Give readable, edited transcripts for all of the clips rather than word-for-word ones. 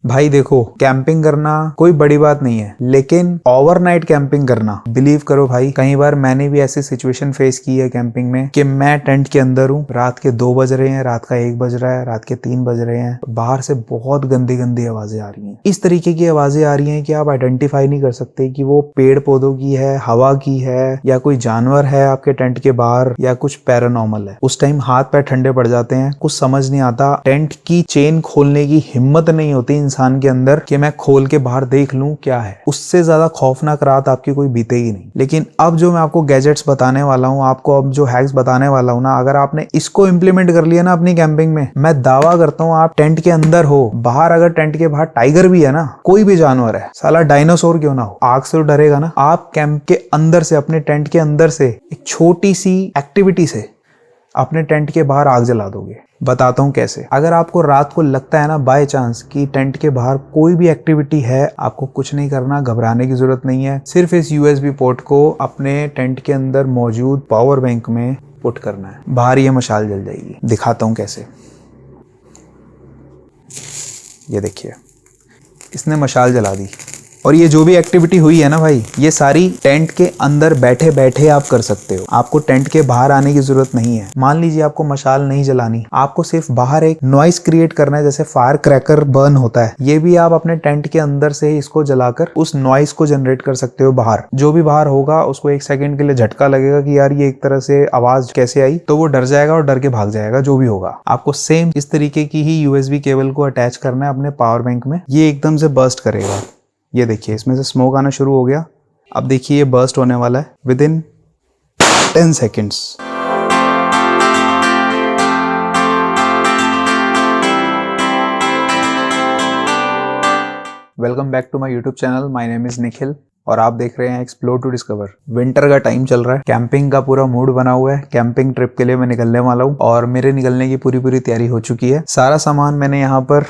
भाई देखो, कैंपिंग करना कोई बड़ी बात नहीं है, लेकिन ओवरनाइट कैंपिंग करना, बिलीव करो भाई, कई बार मैंने भी ऐसी सिचुएशन फेस की है कैंपिंग में कि मैं टेंट के अंदर हूँ, रात के 2 बज रहे हैं, रात का 1 बज रहा है, रात के 3 बज रहे हैं, बाहर से बहुत गंदी गंदी आवाजें आ रही हैं। इस तरीके की आवाजें आ रही हैं कि आप आइडेंटिफाई नहीं कर सकते कि वो पेड़ पौधों की है, हवा की है, या कोई जानवर है आपके टेंट के बाहर, या कुछ पैरानॉर्मल है। उस टाइम हाथ पैर ठंडे पड़ जाते हैं, कुछ समझ नहीं आता, टेंट की चेन खोलने की हिम्मत नहीं होती इंसान के अंदर कि मैं खोल के बाहर देख लूं क्या है। उससे ज्यादा खौफनाक रात आपकी कोई बीतेगी नहीं। लेकिन अब जो मैं आपको गैजेट्स बताने वाला हूं, आपको अब जो हैक्स बताने वाला हूं ना, अगर आपने इसको इंप्लीमेंट कर लिया ना अपनी कैंपिंग में, मैं दावा करता हूं आप टेंट के अंदर हो, बाहर अगर टेंट के बाहर टाइगर भी है ना, कोई भी जानवर है, साला डायनासोर क्यों ना हो, आग से तो डरेगा ना। आप कैंप के अंदर से, अपने टेंट के अंदर से एक छोटी सी एक्टिविटी से अपने टेंट के बाहर आग जला दोगे। बताता हूँ कैसे। अगर आपको रात को लगता है ना बाय चांस कि टेंट के बाहर कोई भी एक्टिविटी है, आपको कुछ नहीं करना, घबराने की जरूरत नहीं है। सिर्फ इस USB पोर्ट को अपने टेंट के अंदर मौजूद पावर बैंक में पुट करना है, बाहर ये मशाल जल जाएगी। दिखाता हूँ कैसे। ये देखिए, इसने मशाल जला दी। और ये जो भी एक्टिविटी हुई है ना भाई, ये सारी टेंट के अंदर बैठे बैठे आप कर सकते हो। आपको टेंट के बाहर आने की जरूरत नहीं है। मान लीजिए आपको मशाल नहीं जलानी, आपको सिर्फ बाहर एक नॉइस क्रिएट करना है, जैसे फायर क्रैकर बर्न होता है, ये भी आप अपने टेंट के अंदर से ही इसको जलाकर उस नॉइस को जनरेट कर सकते हो बाहर। जो भी बाहर होगा उसको 1 सेकंड के लिए झटका लगेगा कि यार ये एक तरह से आवाज कैसे आई, तो वो डर जाएगा और डर के भाग जाएगा। जो भी होगा, आपको सेम इस तरीके की ही USB केबल को अटैच करना है अपने पावर बैंक में। ये एकदम से बर्स्ट करेगा। ये देखिए, इसमें से स्मोक आना शुरू हो गया। अब देखिए ये बर्स्ट होने वाला है within 10 seconds. Welcome back to my YouTube channel. My name is Nikhil और आप देख रहे हैं एक्सप्लोर टू डिस्कवर। विंटर का टाइम चल रहा है, कैंपिंग का पूरा मूड बना हुआ है। कैंपिंग ट्रिप के लिए मैं निकलने वाला हूँ और मेरे निकलने की पूरी तैयारी हो चुकी है। सारा सामान मैंने यहाँ पर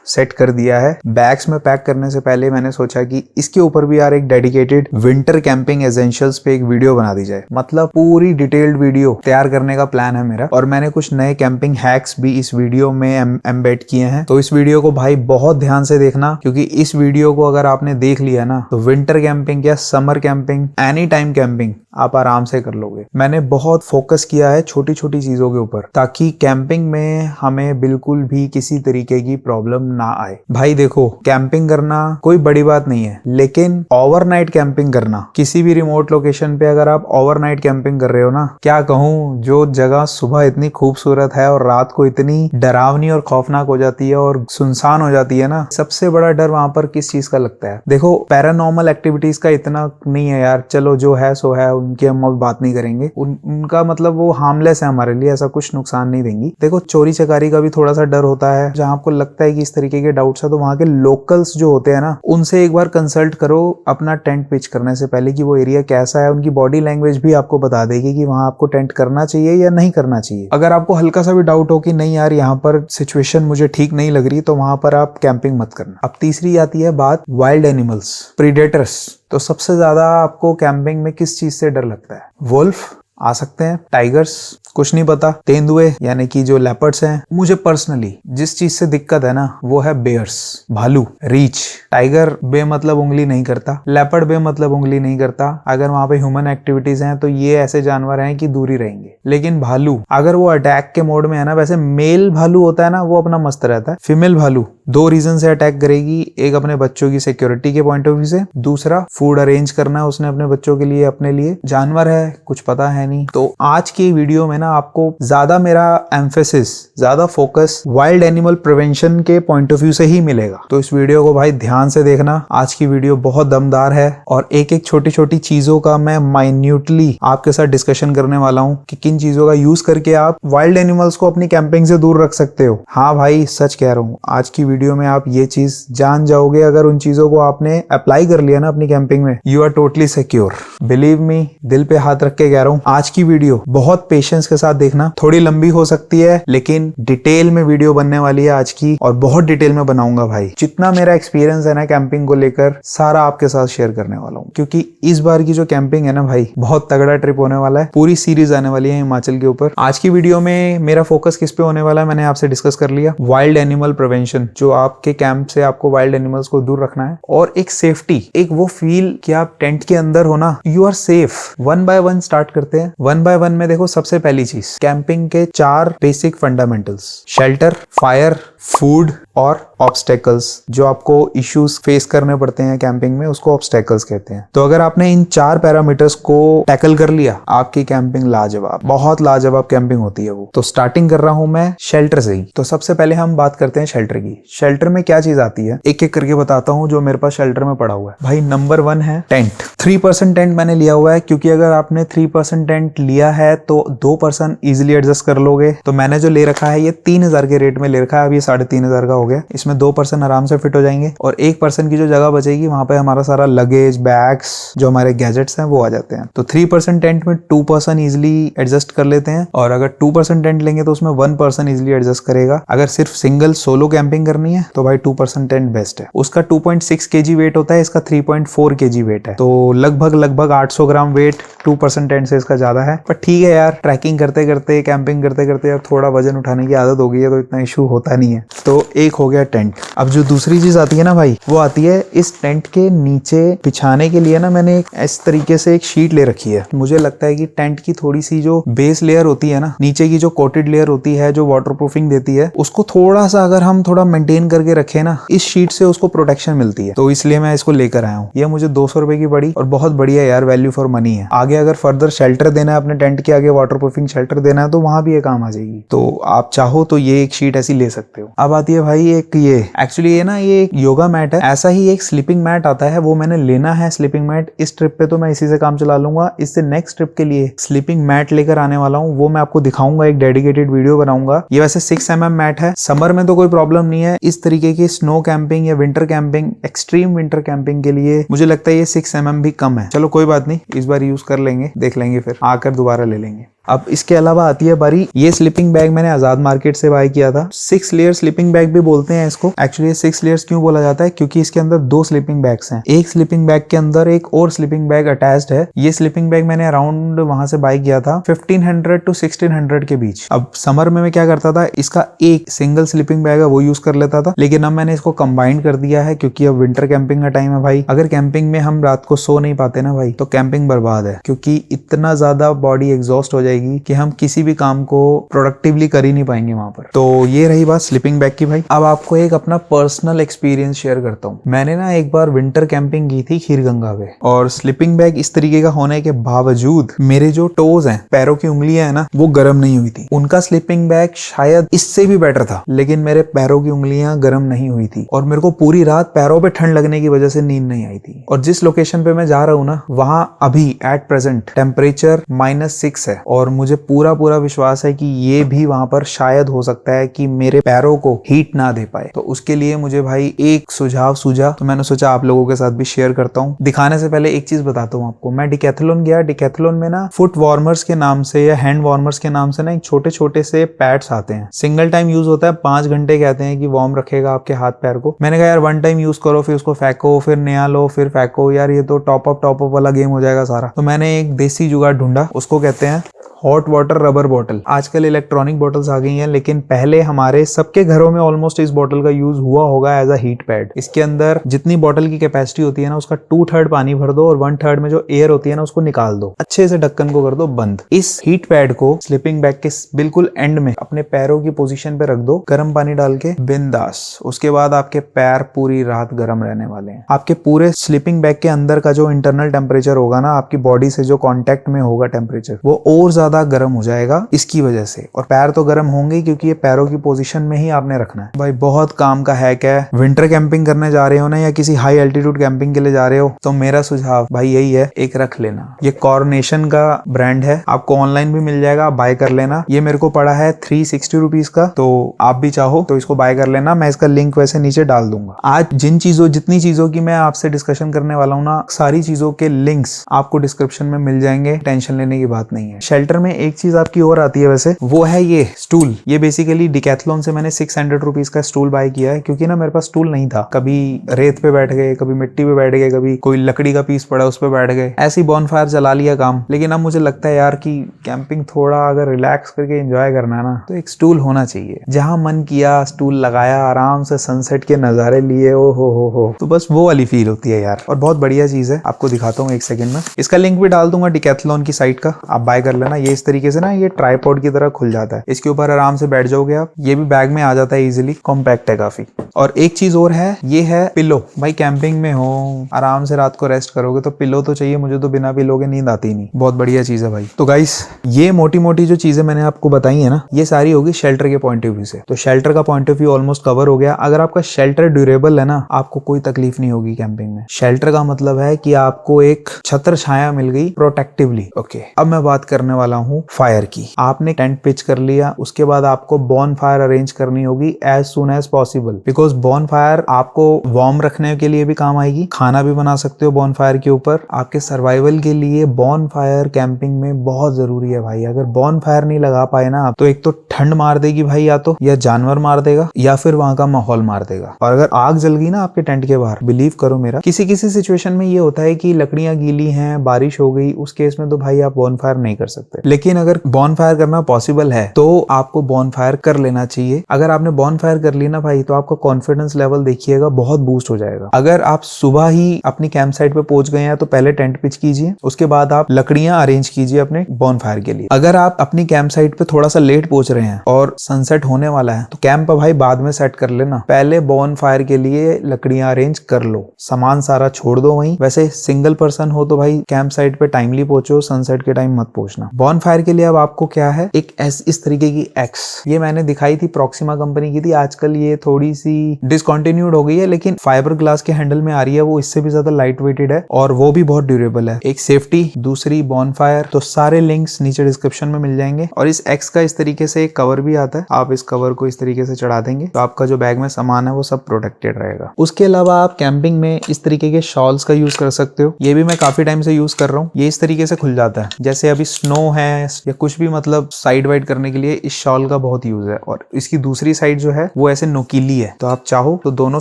सेट कर दिया है। बैग्स में पैक करने से पहले मैंने सोचा कि इसके ऊपर भी यार एक डेडिकेटेड विंटर कैंपिंग एसेंशियल्स पे एक वीडियो बना दी जाए। मतलब पूरी डिटेल्ड वीडियो तैयार करने का प्लान है मेरा, और मैंने कुछ नए कैंपिंग हैक्स भी इस वीडियो में एम्बेड किए हैं। तो इस वीडियो को भाई बहुत ध्यान से देखना, क्योंकि इस वीडियो को अगर आपने देख लिया ना, तो विंटर कैंपिंग या summer camping, any time camping आप आराम से कर लोगे। मैंने बहुत फोकस किया है छोटी छोटी चीजों के ऊपर, ताकि कैंपिंग में हमें बिल्कुल भी किसी तरीके की प्रॉब्लम ना आए। भाई देखो, कैंपिंग करना कोई बड़ी बात नहीं है, लेकिन ओवरनाइट कैंपिंग करना, किसी भी रिमोट लोकेशन पे अगर आप ओवरनाइट कैंपिंग कर रहे हो ना, क्या कहूँ, जो जगह सुबह इतनी खूबसूरत है और रात को इतनी डरावनी और खौफनाक हो जाती है और सुनसान हो जाती है ना, सबसे बड़ा डर वहां पर किस चीज का लगता है। देखो, पैरानॉर्मल एक्टिविटीज का इतना नहीं है यार, चलो जो है सो है, उनकी हम अब बात नहीं करेंगे। उनका मतलब वो हार्मलेस है हमारे लिए, ऐसा कुछ नुकसान नहीं देंगी। देखो, चोरी चकारी का भी थोड़ा सा डर होता है। जहां आपको लगता है कि इस तरीके के डाउट्स है, तो वहां के लोकल्स जो होते हैं ना, उनसे एक बार कंसल्ट करो अपना टेंट पिच करने से पहले कि वो एरिया कैसा है। उनकी बॉडी लैंग्वेज भी आपको बता देगी कि वहां आपको टेंट करना चाहिए या नहीं करना चाहिए। अगर आपको हल्का सा भी डाउट हो कि नहीं यार यहाँ पर सिचुएशन मुझे ठीक नहीं लग रही, तो वहां पर आप कैंपिंग मत करना। अब तीसरी आती है बात वाइल्ड एनिमल्स, प्रीडेटर्स। तो सबसे ज्यादा आपको कैंपिंग में किस चीज से डर लगता है? वुल्फ आ सकते हैं, टाइगर्स, कुछ नहीं पता, तेंदुए यानी कि जो लेपर्ड्स हैं। मुझे पर्सनली जिस चीज से दिक्कत है ना, वो है बेयर्स, भालू, रीच। टाइगर बेमतलब उंगली नहीं करता, लेपर्ड बेमतलब उंगली नहीं करता। अगर वहां पे ह्यूमन एक्टिविटीज हैं तो ये ऐसे जानवर हैं कि दूर ही रहेंगे। लेकिन भालू अगर वो अटैक के मोड में है ना, वैसे मेल भालू होता है ना, वो अपना मस्त रहता है। फीमेल भालू 2 रीजन से अटैक करेगी। एक अपने बच्चों की सिक्योरिटी के पॉइंट ऑफ व्यू से, दूसरा फूड अरेंज करना है उसने अपने बच्चों के लिए, अपने लिए। जानवर है, कुछ पता है नहीं। तो आज की वीडियो में ना आपको ज्यादा मेरा एम्फेसिस, ज्यादा फोकस वाइल्ड एनिमल प्रिवेंशन के पॉइंट ऑफ व्यू से ही मिलेगा। तो इस वीडियो को भाई ध्यान से देखना। आज की वीडियो बहुत दमदार है और एक एक छोटी छोटी चीजों का मैं माइन्यूटली आपके साथ डिस्कशन करने वाला हूँ कि किन चीजों का यूज करके आप वाइल्ड एनिमल्स को अपनी कैंपिंग से दूर रख सकते हो। हाँ भाई, सच कह रहा हूँ, आज की वीडियो में आप ये चीज जान जाओगे। अगर उन चीजों को आपने अप्लाई कर लिया ना अपनी कैंपिंग में, you are totally secure. Believe me, दिल पे हाथ रख के कह रहा हूँ, आज की वीडियो बहुत पेशेंस के साथ देखना। थोड़ी लंबी हो सकती है, लेकिन डिटेल में वीडियो बनने वाली है आज की, और बहुत डिटेल में बनाऊंगा भाई। जितना मेरा एक्सपीरियंस है ना कैंपिंग को लेकर, सारा आपके साथ शेयर करने वाला हूँ। क्योंकि इस बार की जो कैंपिंग है ना भाई, बहुत तगड़ा ट्रिप होने वाला है। पूरी सीरीज आने वाली है हिमाचल के ऊपर। आज की वीडियो में मेरा फोकस किस पे होने वाला है, मैंने आपसे डिस्कस कर लिया। वाइल्ड एनिमल प्रिवेंशन, जो आपके कैंप से आपको वाइल्ड एनिमल्स को दूर रखना है, और एक सेफ्टी, एक वो फील कि आप टेंट के अंदर हो ना, you are safe. 1 by 1 start करते हैं। 1 बाय 1 में देखो, सबसे पहली चीज कैंपिंग के 4 basic fundamentals: shelter, fire, food और ऑब्स्टेकल्स। जो आपको इश्यूज फेस करने पड़ते हैं कैंपिंग में, उसको ऑब्स्टेकल्स कहते हैं। तो अगर आपने इन 4 पैरामीटर्स को टैकल कर लिया, आपकी कैंपिंग लाजवाब, बहुत लाजवाब कैंपिंग होती है वो। तो स्टार्टिंग कर रहा हूं मैं शेल्टर से ही। तो सबसे पहले हम बात करते हैं शेल्टर की। शेल्टर में क्या चीज आती है, एक एक करके बताता हूं जो मेरे पास शेल्टर में पड़ा हुआ है। भाई नंबर 1 है टेंट। 3% टेंट मैंने लिया हुआ है, क्योंकि अगर आपने 3% टेंट लिया है तो 2% इजिली एडजस्ट कर लोगे। तो मैंने जो ले रखा है ये 3000 के रेट में ले रखा है। अब ये 3500 का हो गया। इसमें 2% आराम से फिट हो जाएंगे, और 1% की जो जगह बचेगी वहां पे हमारा सारा लगेज, बैग्स, जो हमारे गैजेट्स हैं वो आ जाते हैं। तो 3% टेंट में 2% इजिली एडजस्ट कर लेते हैं, और अगर 2% टेंट लेंगे तो उसमें 1% इजिली एडजस्ट करेगा। अगर सिर्फ सिंगल सोलो कैंपिंग करनी है तो भाई 2% टेंट बेस्ट है। उसका 2.6 kg वेट होता है, इसका 3.4 kg वेट है। तो लगभग 800 ग्राम वेट 2% टेंट से इसका ज्यादा है। पर ठीक है यार, ट्रैकिंग करते करते, कैंपिंग करते करते अब थोड़ा वजन उठाने की आदत हो गई है, तो इतना इशू होता नहीं है। तो एक हो गया टेंट। अब जो दूसरी चीज आती है ना भाई, वो आती है इस टेंट के नीचे बिछाने के लिए ना, मैंने इस तरीके से एक शीट ले रखी है। मुझे लगता है कि टेंट की थोड़ी सी जो बेस लेयर होती है ना, नीचे की जो कोटेड लेयर होती है, जो वाटरप्रूफिंग देती है, उसको थोड़ा सा अगर हम थोड़ा मेंटेन करके रखें ना, इस शीट से उसको प्रोटेक्शन मिलती है। तो इसलिए मैं इसको लेकर आया हूँ। ये मुझे 200 रुपए की पड़ी, और बहुत बढ़िया यार, वैल्यू फॉर मनी है। आगे अगर फर्दर शेल्टर देना है अपने टेंट के आगे, वाटरप्रूफिंग शेल्टर देना है, तो वहां भी ये काम आ जाएगी। तो आप चाहो तो ये एक शीट ऐसी ले सकते हो। अब आती है भाई एक ये, एक्चुअली ये ना, ये एक योगा मैट है। ऐसा ही एक स्लीपिंग मैट आता है, वो मैंने लेना है स्लीपिंग मैट। इस ट्रिप पे तो मैं इसी से काम चला लूंगा। इससे नेक्स्ट ट्रिप के लिए स्लीपिंग मैट लेकर आने वाला हूँ, वो मैं आपको दिखाऊंगा, एक डेडिकेटेड वीडियो बनाऊंगा। ये वैसे 6 mm मैट है। समर में तो कोई प्रॉब्लम नहीं है। इस तरीके की स्नो कैंपिंग या winter camping, extreme winter camping के लिए मुझे लगता है ये 6 mm भी कम है। चलो कोई बात नहीं, इस बार यूज कर लेंगे, देख लेंगे, फिर आकर दोबारा ले लेंगे। अब इसके अलावा आती है बारी, ये स्लीपिंग बैग मैंने आजाद मार्केट से बाय किया था। 6 लेयर स्लीपिंग बैग भी बोलते हैं इसको। एक्चुअली 6 लेयर्स क्यों बोला जाता है, क्योंकि इसके अंदर 2 स्लीपिंग बैग्स हैं। एक स्लीपिंग बैग के अंदर एक और स्लीपिंग बैग अटैच्ड है। ये स्लीपिंग बैग मैंने अराउंड वहां से बाय किया था 1500 to 1600 के बीच। अब समर में मैं क्या करता था, इसका एक सिंगल स्लीपिंग बैग है वो यूज कर लेता था, लेकिन अब मैंने इसको कंबाइन कर दिया है, क्योंकि अब विंटर कैंपिंग का टाइम है भाई। अगर कैंपिंग में हम रात को सो नहीं पाते ना भाई, तो कैंपिंग बर्बाद है, क्योंकि इतना ज्यादा बॉडी एग्जॉस्ट हो जाएगी कि हम किसी भी काम को प्रोडक्टिवली कर ही नहीं पाएंगे वहां पर। तो ये रही बात स्लीपिंग बैग की भाई। अब आपको एक अपना पर्सनल एक्सपीरियंस शेयर करता हूँ। मैंने ना एक बार विंटर कैंपिंग की थी खीरगंगा पे, और स्लीपिंग बैग इस तरीके का होने के बावजूद मेरे जो टोज हैं, पैरों की उंगलियां हैं ना, वो गर्म नहीं हुई थी। उनका स्लीपिंग बैग शायद इससे भी बेटर था, लेकिन मेरे पैरों की उंगलियां गर्म नहीं हुई थी, और मेरे को पूरी रात पैरों पे ठंड लगने की वजह से नींद नहीं आई थी। और जिस लोकेशन पे मैं जा रहा हूँ ना, वहां अभी एट प्रेजेंट टेम्परेचर -6 है, और मुझे पूरा विश्वास है कि ये भी वहां पर शायद हो सकता है कि मेरे पैरों को हीट ना दे पाए। तो उसके लिए मुझे भाई एक सुझाव सूझा, तो मैंने सोचा आप लोगों के साथ भी शेयर करता हूँ। दिखाने से पहले एक चीज बताता हूँ आपको। मैं डिकैथलॉन गया। डिकैथलॉन में ना फुट वार्मर्स के नाम से या हैंड वार्मर्स के नाम से ना एक छोटे छोटे से पैड्स आते हैं। सिंगल टाइम यूज होता है, 5 घंटे कहते हैं कि वार्म रखेगा आपके हाथ पैर को। मैंने कहा यार 1 टाइम यूज करो, फिर उसको फेंको, फिर नया लो, फिर फेंको, यार ये तो टॉप अप वाला गेम हो जाएगा सारा। तो मैंने एक देसी जुगाड़ ढूंढा, उसको कहते हैं हॉट वाटर रबर बॉटल। आजकल इलेक्ट्रॉनिक बॉटल्स आ गई हैं, लेकिन पहले हमारे सबके घरों में ऑलमोस्ट इस बॉटल का यूज हुआ होगा एज अ हीट पैड। इसके अंदर जितनी बॉटल की कैपेसिटी होती है ना, उसका 2/3 पानी भर दो, और 1/3 में जो एयर होती है ना, उसको निकाल दो। अच्छे से ढक्कन को कर दो बंद। इस हीट पैड को स्लीपिंग बैग के बिल्कुल एंड में अपने पैरों की पोजीशन पे रख दो, गर्म पानी डाल के बिंदास। उसके बाद आपके पैर पूरी रात गर्म रहने वाले हैं। आपके पूरे स्लीपिंग बैग के अंदर का जो इंटरनल टेम्परेचर होगा ना, आपकी बॉडी से जो कॉन्टेक्ट में होगा टेम्परेचर, वो और ज्यादा गर्म हो जाएगा इसकी वजह से। और पैर तो गर्म होंगे, क्योंकि ये पैरों की पोजीशन में ही आपने रखना है। भाई बहुत काम का हैक है। विंटर कैंपिंग करने जा रहे हो ना, या किसी हाई एल्टीट्यूड कैंपिंग के लिए जा रहे हो, तो मेरा सुझाव भाई यही है, एक रख लेना। ये कॉर्नेशन का ब्रांड है, आपको ऑनलाइन भी मिल जाएगा, बाय कर लेना। ये मेरे को पड़ा है 360 रुपीज का, तो आप भी चाहो तो इसको बाय कर लेना। मैं इसका लिंक वैसे नीचे डाल दूंगा। आज जितनी चीजों की मैं आपसे डिस्कशन करने वाला हूँ ना, सारी चीजों के लिंक्स आपको डिस्क्रिप्शन में मिल जाएंगे, टेंशन लेने की बात नहीं है। शेल्टर में एक चीज आपकी और आती है वैसे, वो है ये स्टूल। ये बेसिकली डिकैथलॉन से मैंने 600 रुपीज का स्टूल बाय किया है, क्योंकि ना मेरे पास स्टूल नहीं था। कभी रेत पे बैठ गए, कभी मिट्टी पे बैठ गए, कभी कोई लकड़ी का पीस पड़ा उस पे बैठ गए, ऐसी बॉनफायर जला लिया काम। लेकिन अब मुझे लगता है यार कि कैंपिंग थोड़ा अगर रिलैक्स करके एंजॉय करना है ना, तो एक स्टूल होना चाहिए। जहां मन किया स्टूल लगाया, आराम से सनसेट के नजारे लिए, ओ हो, तो बस वो वाली फील होती है यार। और बहुत बढ़िया चीज है, आपको दिखाता हूँ एक सेकंड में। इसका लिंक भी डाल दूंगा डिकैथलॉन की साइट का, आप बाय कर लेना। ये इस तरीके से ना, ये ट्राइपॉड की तरह खुल जाता है, इसके ऊपर आराम से बैठ जाओगे आप। ये भी बैग में आ जाता है इजीली, कॉम्पैक्ट है काफी। और एक चीज और है, ये है पिलो। भाई कैंपिंग में हो, आराम से रात को रेस्ट करोगे तो पिलो तो चाहिए। मुझे तो बिना पिलो के नींद आती नहीं। बहुत बढ़िया चीज है भाई। तो गाइस, ये मोटी मोटी जो चीजें मैंने आपको बताई है ना, ये सारी होगी शेल्टर के पॉइंट ऑफ व्यू से। तो शेल्टर का point of view almost cover हो गया। अगर आपका शेल्टर ड्यूरेबल है ना, आपको कोई तकलीफ नहीं होगी कैंपिंग में। शेल्टर का मतलब है कि आपको एक छत्र छाया मिल गई प्रोटेक्टिवली। ओके, अब मैं बात करने वाला हूँ फायर की। आपने टेंट पिच कर लिया, उसके बाद आपको बॉन फायर अरेंज करनी होगी as soon as possible, because bonfire आपको वार्म रखने के लिए भी काम आएगी। खाना भी बना सकते हो बॉन फायर के ऊपर। आपके सर्वाइवल के लिए बॉन फायर कैंपिंग में बहुत जरूरी है भाई। अगर बॉन फायर नहीं लगा पाए ना आप, तो एक तो ठंड मार देगी भाई, या जानवर मार देगा, या फिर वहां का माहौल मार देगा। और अगर आग जल गई ना आपके टेंट के बाहर, बिलीव करो मेरा, किसी किसी सिचुएशन में ये होता है कि लकड़ियां गीली हैं, बारिश हो गई, उस केस में तो भाई आप बॉन फायर नहीं कर सकते। लेकिन अगर बॉन फायर करना पॉसिबल है तो आपको बॉन फायर कर लेना चाहिए। अगर आपने बॉन फायर कर ली ना भाई, तो आपका कॉन्फिडेंस लेवल देखिएगा बहुत बूस्ट हो जाएगा। अगर आप सुबह ही अपनी कैंप साइट पे पहुंच गए हैं, तो पहले टेंट पिच कीजिए, उसके बाद आप लकड़ियां अरेंज कीजिए अपने बॉन फायर के लिए। अगर आप अपनी कैंप साइट पे थोड़ा सा लेट पहुंच रहे हैं और सनसेट होने वाला है, तो कैंप भाई बाद में सेट कर लेना, पहले बॉन फायर के लिए लकड़ियां अरेंज कर लो। सामान सारा छोड़ दो वहीं। वैसे सिंगल पर्सन हो तो भाई कैंप साइट पे टाइमली पहुंचो, सनसेट के टाइम मत पहुंचना। बॉन फायर के लिए अब आपको क्या है, एक इस तरीके की एक्स, ये मैंने दिखाई थी, प्रॉक्सिमा कंपनी की थी। आजकल ये थोड़ी सी डिसकंटिन्यूड हो गई है, लेकिन फाइबर ग्लास के हैंडल में आ रही है। वो इससे भी ज्यादा लाइट वेटेड है और वो भी बहुत ड्यूरेबल है। एक सेफ्टी, दूसरी बॉन फायर। तो सारे लिंक्स नीचे डिस्क्रिप्शन में मिल जाएंगे। और इस एक्स का इस तरीके से एक कवर भी आता है, आप इस कवर को इस तरीके से चढ़ा देंगे तो आपका जो बैग में सामान है वो सब प्रोटेक्टेड रहेगा। उसके अलावा आप कैंपिंग में इस तरीके के शॉल्स का यूज कर सकते हो। ये भी मैं काफी टाइम से यूज कर रहा हूँ। ये इस तरीके से खुल जाता है, जैसे अभी स्नो है या कुछ भी, मतलब साइड वाइड करने के लिए इस शॉल का बहुत यूज है। और इसकी दूसरी साइड जो है वो ऐसे नोकीली है, तो आप चाहो तो दोनों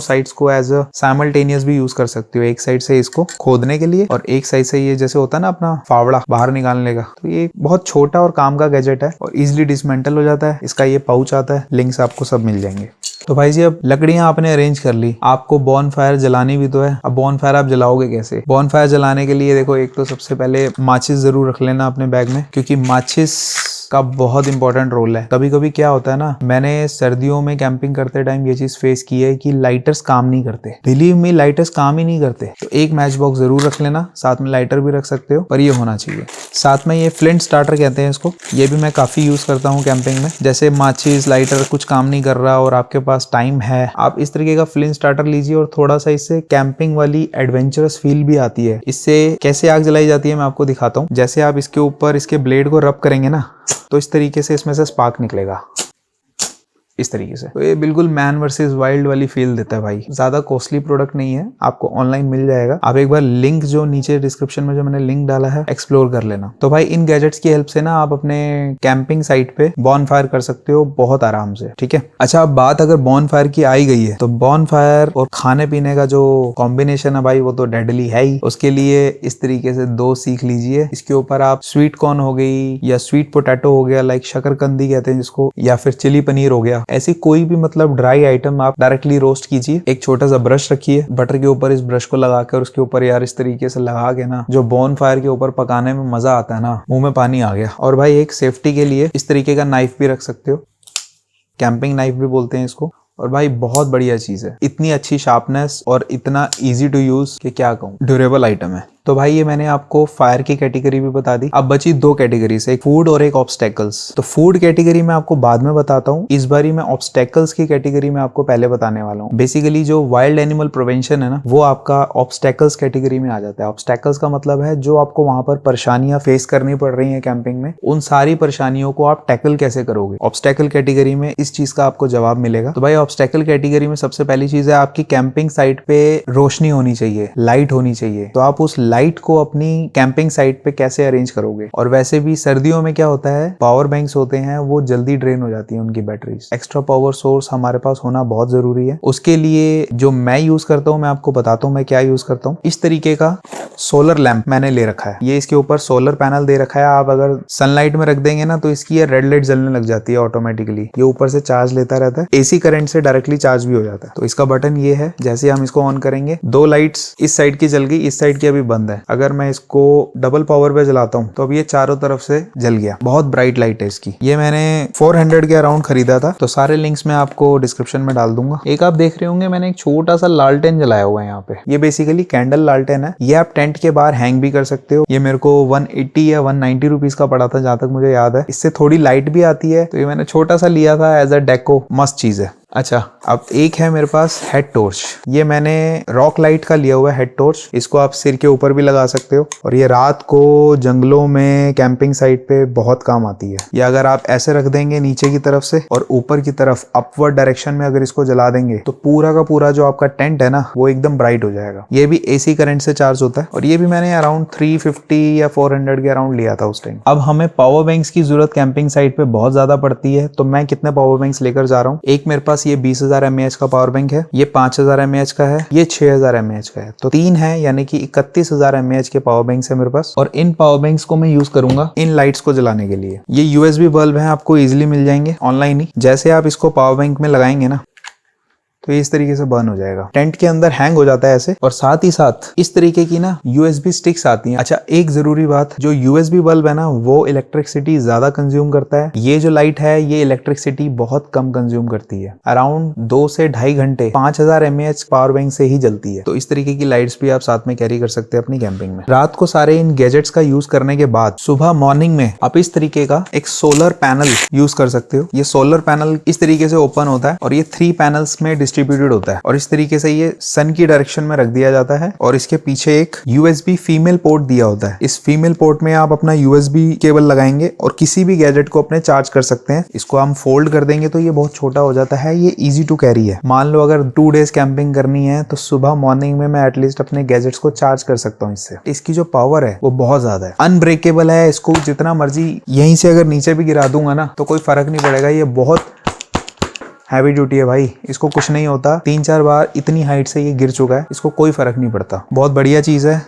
साइड्स को एज अ साइमल्टेनियस भी यूज कर सकते हो। एक साइड से इसको खोदने के लिए और एक साइड से ये जैसे होता है ना अपना फावड़ा बाहर निकालने का। तो ये बहुत छोटा और काम का गैजेट है और इजिली डिसमेंटल हो जाता है। इसका ये पाउच आता है, लिंक्स आपको सब मिल जाएंगे। तो भाई जी, अब लकड़ियां आपने अरेंज कर ली, आपको बॉन फायर जलानी भी तो है। अब बॉन फायर आप जलाओगे कैसे? बॉन फायर जलाने के लिए देखो, एक तो सबसे पहले माचिस जरूर रख लेना अपने बैग में, क्योंकि माचिस का बहुत इंपॉर्टेंट रोल है। कभी कभी क्या होता है ना, मैंने सर्दियों में कैंपिंग करते टाइम ये चीज फेस की है कि लाइटर्स काम नहीं करते। बिलीव मी, लाइटर्स काम ही नहीं करते। तो एक मैच बॉक्स जरूर रख लेना, साथ में लाइटर भी रख सकते हो, पर ये होना चाहिए। साथ में ये फ्लिंट स्टार्टर कहते हैं इसको, ये भी मैं काफी यूज करता हूँ कैंपिंग में। जैसे माचिस, लाइटर कुछ काम नहीं कर रहा और आपके पास टाइम है, आप इस तरीके का फ्लिंट स्टार्टर लीजिए और थोड़ा सा इससे कैंपिंग वाली एडवेंचरस फील भी आती है। इससे कैसे आग जलाई जाती है मैं आपको दिखाता हूँ। जैसे आप इसके ऊपर इसके ब्लेड को रब करेंगे ना, तो इस तरीके से इसमें से स्पार्क निकलेगा, इस तरीके से। तो ये बिल्कुल मैन वर्सेस वाइल्ड वाली फील देता है भाई। ज्यादा कॉस्टली प्रोडक्ट नहीं है, आपको ऑनलाइन मिल जाएगा। आप एक बार लिंक जो नीचे डिस्क्रिप्शन में जो मैंने लिंक डाला है, एक्सप्लोर कर लेना। तो भाई इन गैजेट्स की हेल्प से ना आप अपने कैंपिंग साइट पे बॉन फायर कर सकते हो बहुत आराम से, ठीक है। अच्छा, अब बात अगर बॉन फायर की आई गई है, तो बॉन फायर और खाने पीने का जो कॉम्बिनेशन है भाई, वो तो डेडली है ही। उसके लिए इस तरीके से दो सीख लीजिए। इसके ऊपर आप स्वीट कॉर्न हो गई या स्वीट पोटैटो हो गया, लाइक शकरकंदी कहते हैं जिसको, या फिर चिली पनीर हो गया, ऐसी कोई भी मतलब ड्राई आइटम आप डायरेक्टली रोस्ट कीजिए। एक छोटा सा ब्रश रखिए, बटर के ऊपर इस ब्रश को लगाकर उसके ऊपर यार इस तरीके से लगा के ना, जो बॉन फायर के ऊपर पकाने में मजा आता है ना, मुंह में पानी आ गया। और भाई एक सेफ्टी के लिए इस तरीके का नाइफ भी रख सकते हो, कैंपिंग नाइफ भी बोलते हैं इसको। और भाई बहुत बढ़िया चीज है, इतनी अच्छी शार्पनेस और इतना इजी टू यूज कि क्या कहूँ, ड्यूरेबल आइटम है। तो भाई ये मैंने आपको फायर की कैटेगरी भी बता दी। अब बची दो कैटेगरीज, एक फूड और एक ऑब्स्टेकल्स। तो फूड कैटेगरी में आपको बाद में बताता हूँ, इस बारी मैं ऑब्स्टेकल्स की कैटेगरी में आपको पहले बताने वाला हूँ। बेसिकली जो वाइल्ड एनिमल प्रिवेंशन है ना, वो आपका ऑब्स्टेकल्स कैटेगरी में आ जाता है। ऑब्स्टेकल्स का मतलब है जो आपको वहां पर परेशानियां फेस करनी पड़ रही है कैंपिंग में, उन सारी परेशानियों को आप टैकल कैसे करोगे। ऑब्स्टेकल कैटेगरी में इस चीज का आपको जवाब मिलेगा। तो भाई ऑब्स्टेकल कैटेगरी में सबसे पहली चीज है, आपकी कैंपिंग साइट पे रोशनी होनी चाहिए, लाइट होनी चाहिए। तो आप उस लाइट लाइट को अपनी कैंपिंग साइट पे कैसे अरेंज करोगे। और वैसे भी सर्दियों में क्या होता है, पावर बैंक्स होते हैं वो जल्दी ड्रेन हो जाती है उनकी बैटरीज। एक्स्ट्रा पावर सोर्स हमारे पास होना बहुत जरूरी है। उसके लिए जो मैं यूज करता हूँ, मैं आपको बताता हूँ मैं क्या यूज करता हूँ। इस तरीके का सोलर लैंप मैंने ले रखा है। ये इसके ऊपर सोलर पैनल दे रखा है। आप अगर सनलाइट में रख देंगे ना तो इसकी ये रेड लाइट जलने लग जाती है ऑटोमेटिकली। ये ऊपर से चार्ज लेता रहता है, एसी करंट से डायरेक्टली चार्ज भी हो जाता है। तो इसका बटन ये है, जैसे हम इसको ऑन करेंगे 2 लाइट्स इस साइड की जल गई, इस साइड की अभी बंद है। अगर मैं इसको डबल पावर पे जलाता हूँ तो अब ये चारों तरफ से जल गया। बहुत ब्राइट लाइट है इसकी। ये मैंने 400 के अराउंड खरीदा था। तो सारे लिंक्स मैं आपको डिस्क्रिप्शन में डाल दूंगा। एक आप देख रहे होंगे मैंने एक छोटा सा लालटेन जलाया हुआ है यहाँ पे। ये बेसिकली कैंडल लालटेन है। ये आप टेंट के बाहर हैंग भी कर सकते हो। ये मेरे को 180 या 190 रुपीज का पड़ा था जहां तक मुझे याद है। इससे थोड़ी लाइट भी आती है, तो ये मैंने छोटा सा लिया था एज अ डेको। मस्त चीज है। अच्छा, अब एक है मेरे पास हेड टॉर्च। ये मैंने रॉक लाइट का लिया हुआ है हेड टॉर्च। इसको आप सिर के ऊपर भी लगा सकते हो और ये रात को जंगलों में कैंपिंग साइट पे बहुत काम आती है। ये अगर आप ऐसे रख देंगे नीचे की तरफ से और ऊपर की तरफ अपवर्ड डायरेक्शन में अगर इसको जला देंगे तो पूरा का पूरा जो आपका टेंट है ना वो एकदम ब्राइट हो जाएगा। ये भी एसी करंट से चार्ज होता है और ये भी मैंने अराउंड 350 या 400 के अराउंड लिया था उस टाइम। अब हमें पावर बैंक्स की जरूरत कैंपिंग साइट पे बहुत ज्यादा पड़ती है, तो मैं कितने पावर बैंक्स लेकर जा रहा हूँ। एक मेरे पास ये 20,000 mAh का पावर बैंक है, ये 5,000 mAh का है, ये 6,000 mAh का है। तो 3 है, यानी कि 31,000 mAh के पावर बैंक्स है मेरे पास। और इन पावर बैंक्स को मैं यूज करूंगा इन लाइट्स को जलाने के लिए। ये USB बल्ब है, आपको इजिली मिल जाएंगे ऑनलाइन ही। जैसे आप इसको पावर बैंक में लगाएंगे ना तो इस तरीके से बर्न हो जाएगा। टेंट के अंदर हैंग हो जाता है ऐसे। और साथ ही साथ इस तरीके की ना USB स्टिक्स आती हैं। अच्छा, एक जरूरी बात, जो USB बल्ब है ना वो इलेक्ट्रिसिटी ज्यादा कंज्यूम करता है। ये जो लाइट है ये इलेक्ट्रिसिटी बहुत कम कंज्यूम करती है। अराउंड 2 से 2.5 घंटे 5,000 mAh पावर बैंक से ही जलती है। तो इस तरीके की लाइट्स भी आप साथ में कैरी कर सकते हैं अपनी कैंपिंग में। रात को सारे इन गैजेट्स का यूज करने के बाद सुबह मॉर्निंग में आप इस तरीके का एक सोलर पैनल यूज कर सकते हो। ये सोलर पैनल इस तरीके से ओपन होता है और ये 3 पैनल्स में डिस्ट्रीब्यूटेड होता है और इस तरीके से ये सन की डायरेक्शन में रख दिया जाता है। और इसके पीछे एक USB फीमेल पोर्ट दिया होता है। इस फीमेल पोर्ट में आप अपना USB केबल लगाएंगे और किसी भी गैजेट को अपने चार्ज कर सकते हैं। इसको हम फोल्ड कर देंगे तो ये बहुत छोटा हो जाता है। ये इजी टू कैरी है। मान लो अगर 2 डेज कैंपिंग करनी है तो सुबह मॉर्निंग में मैं एटलीस्ट अपने गैजेट्स को चार्ज कर सकता हूँ इससे। इसकी जो पावर है वो बहुत ज्यादा है, अनब्रेकेबल है। इसको जितना मर्जी यहीं से अगर नीचे भी गिरा दूंगा ना तो कोई फर्क नहीं पड़ेगा। ये बहुत हैवी ड्यूटी है भाई, इसको कुछ नहीं होता। 3-4 बार इतनी हाइट से ये गिर चुका है, इसको कोई फर्क नहीं पड़ता। बहुत बढ़िया चीज है।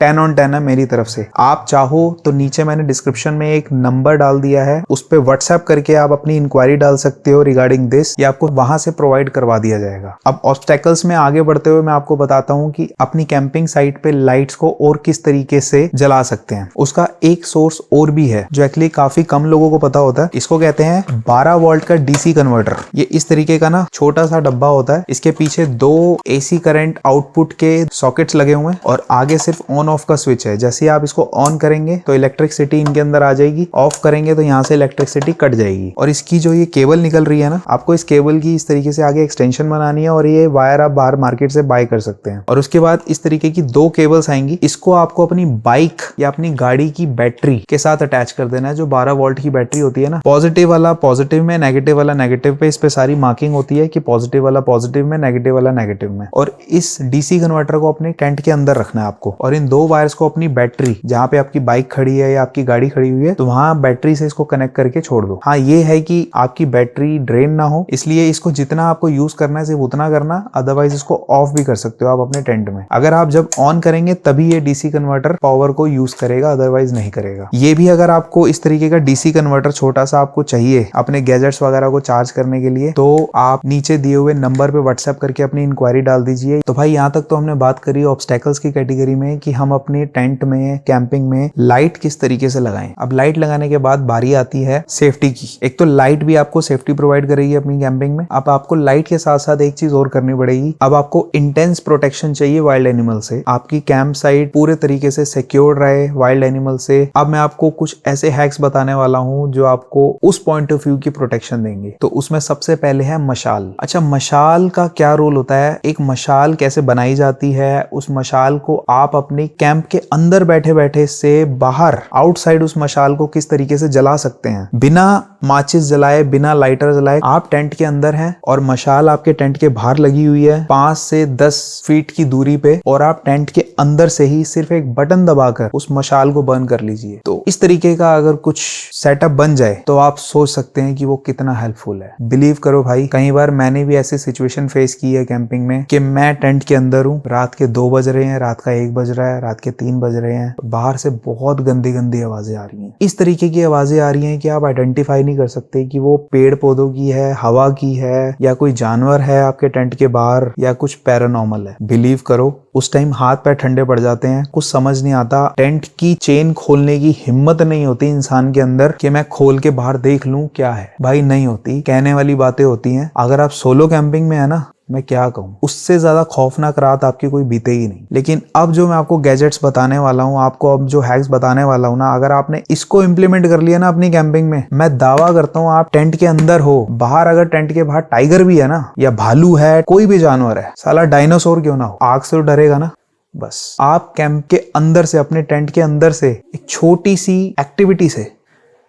10 on 10 है मेरी तरफ से। आप चाहो तो नीचे मैंने डिस्क्रिप्शन में एक नंबर डाल दिया है, उस पे व्हाट्सएप करके आप अपनी इंक्वायरी डाल सकते हो रिगार्डिंग दिस। ये आपको वहां से प्रोवाइड करवा दिया जाएगा। अब ऑब्स्टेकल्स में आगे बढ़ते हुए मैं आपको बताता हूँ कि अपनी कैंपिंग साइट पे लाइट्स को और किस तरीके से जला सकते हैं। उसका एक सोर्स और भी है जो एक्चुअली काफी कम लोगों को पता होता है। इसको कहते हैं 12 वोल्ट का DC कन्वर्टर। ये इस तरीके का ना छोटा सा डब्बा होता है। इसके पीछे 2 AC करंट आउटपुट के सॉकेट्स लगे हुए हैं और आगे सिर्फ ऑन ऑफ का स्विच है। जैसे ही आप इसको ऑन करेंगे तो इलेक्ट्रिसिटी इनके अंदर आ जाएगी, ऑफ करेंगे तो यहाँ से इलेक्ट्रिसिटी कट जाएगी। और इसकी जो ये केबल निकल रही है ना, आपको इस केबल की इस तरीके से आगे एक्सटेंशन बनानी है और ये वायर आप बाहर मार्केट से बाय कर सकते हैं। और उसके बाद इस तरीके की 2 केबल्स आएंगी। इसको आपको अपनी बाइक या अपनी गाड़ी की बैटरी के साथ अटैच कर देना है। जो 12 वोल्ट की बैटरी होती है ना, पॉजिटिव वाला पॉजिटिव में, नेगेटिव वाला नेगेटिव पे। इस पे सारी मार्किंग होती है कि पॉजिटिव वाला पॉजिटिव में, नेगेटिव वाला नेगेटिव में। और इस DC कन्वर्टर को अपने टेंट के अंदर रखना है आपको। और इन 2 वायर्स को अपनी बैटरी, जहाँ पे आपकी बाइक खड़ी है या आपकी गाड़ी खड़ी हुई है, तो वहां बैटरी से इसको कनेक्ट करके छोड़ दो। हाँ, ये है कि आपकी बैटरी ड्रेन ना हो, इसलिए इसको जितना आपको यूज करना है सिर्फ उतना करना। अदरवाइज इसको ऑफ भी कर सकते हो आप अपने टेंट में। अगर आप जब ऑन करेंगे तभी ये DC कन्वर्टर पावर को यूज करेगा, अदरवाइज नहीं करेगा। ये भी अगर आपको इस तरीके का DC कन्वर्टर छोटा सा आपको चाहिए अपने गैजेट्स वगैरह को चार्ज करने के लिए, तो आप नीचे दिए हुए नंबर पे व्हाट्सएप करके अपनी इंक्वायरी डाल दीजिए। तो भाई यहाँ तक तो हमने बात करी ऑब्स्टेकल्स की कैटेगरी में कि हम अपने टेंट में, कैंपिंग में लाइट किस तरीके से लगाएं। अब लाइट लगाने के बाद बारी आती है सेफ्टी की। एक तो लाइट भी आपको सेफ्टी प्रोवाइड करेगी अपनी कैंपिंग में। अब आपको लाइट के साथ साथ एक चीज और करनी पड़ेगी। अब आपको इंटेंस प्रोटेक्शन चाहिए वाइल्ड एनिमल से। आपकी कैंप साइट पूरे तरीके से सिक्योर रहे वाइल्ड एनिमल से। अब मैं आपको कुछ ऐसे हैक्स बताने वाला हूं जो आपको उस पॉइंट ऑफ व्यू की प्रोटेक्शन देंगे। तो उसमें सबसे पहले है मशाल। अच्छा, मशाल का क्या रोल होता है, एक मशाल कैसे बनाई जाती है, उस मशाल को आप अपनी कैंप के अंदर बैठे बैठे से बाहर आउटसाइड उस मशाल को किस तरीके से जला सकते हैं बिना माचिस जलाए, बिना लाइटर जलाए। आप टेंट के अंदर हैं और मशाल आपके टेंट के बाहर लगी हुई है 5 से 10 फीट की दूरी पे, और आप टेंट के अंदर से ही सिर्फ एक बटन दबाकर उस मशाल को बर्न कर लीजिए। तो इस तरीके का अगर कुछ सेटअप बन जाए तो आप सोच सकते हैं कि वो कितना हेल्पफुल है। बिलीव करो भाई, कई बार मैंने भी ऐसी सिचुएशन फेस की है कैंपिंग में कि मैं टेंट के अंदर हूँ, रात के 2 बज रहे हैं, रात का 1 बज रहा है, रात के 3 बज रहे हैं, बाहर से बहुत गंदी गंदी आवाजें आ रही हैं। इस तरीके की आवाजें आ रही हैं कि आप आइडेंटिफाई नहीं कर सकते कि वो पेड़ पौधों की है, हवा की है, या कोई जानवर है आपके टेंट के बाहर, या कुछ पैरानॉर्मल है। बिलीव करो उस टाइम हाथ पैर ठंडे पड़ जाते हैं, कुछ समझ नहीं आता। टेंट की चेन खोलने की हिम्मत नहीं होती इंसान के अंदर कि मैं खोल के बाहर देख लूं क्या है। भाई नहीं होती, कहने वाली बातें होती हैं। अगर आप सोलो कैंपिंग में है ना, मैं क्या कहूँ, उससे ज्यादा खौफनाक रात आपकी कोई बीतेगी नहीं। लेकिन अब जो मैं आपको गैजेट्स बताने वाला हूँ, आपको अब जो हैक्स बताने वाला हूँ ना, अगर आपने इसको इम्प्लीमेंट कर लिया ना अपनी कैंपिंग में, मैं दावा करता हूँ आप टेंट के अंदर हो, बाहर अगर टेंट के बाहर टाइगर भी है ना, या भालू है, कोई भी जानवर है, साला डायनासोर क्यों ना हो, आग से तो डरेगा ना। बस आप कैंप के अंदर से, अपने टेंट के अंदर से एक छोटी सी एक्टिविटी से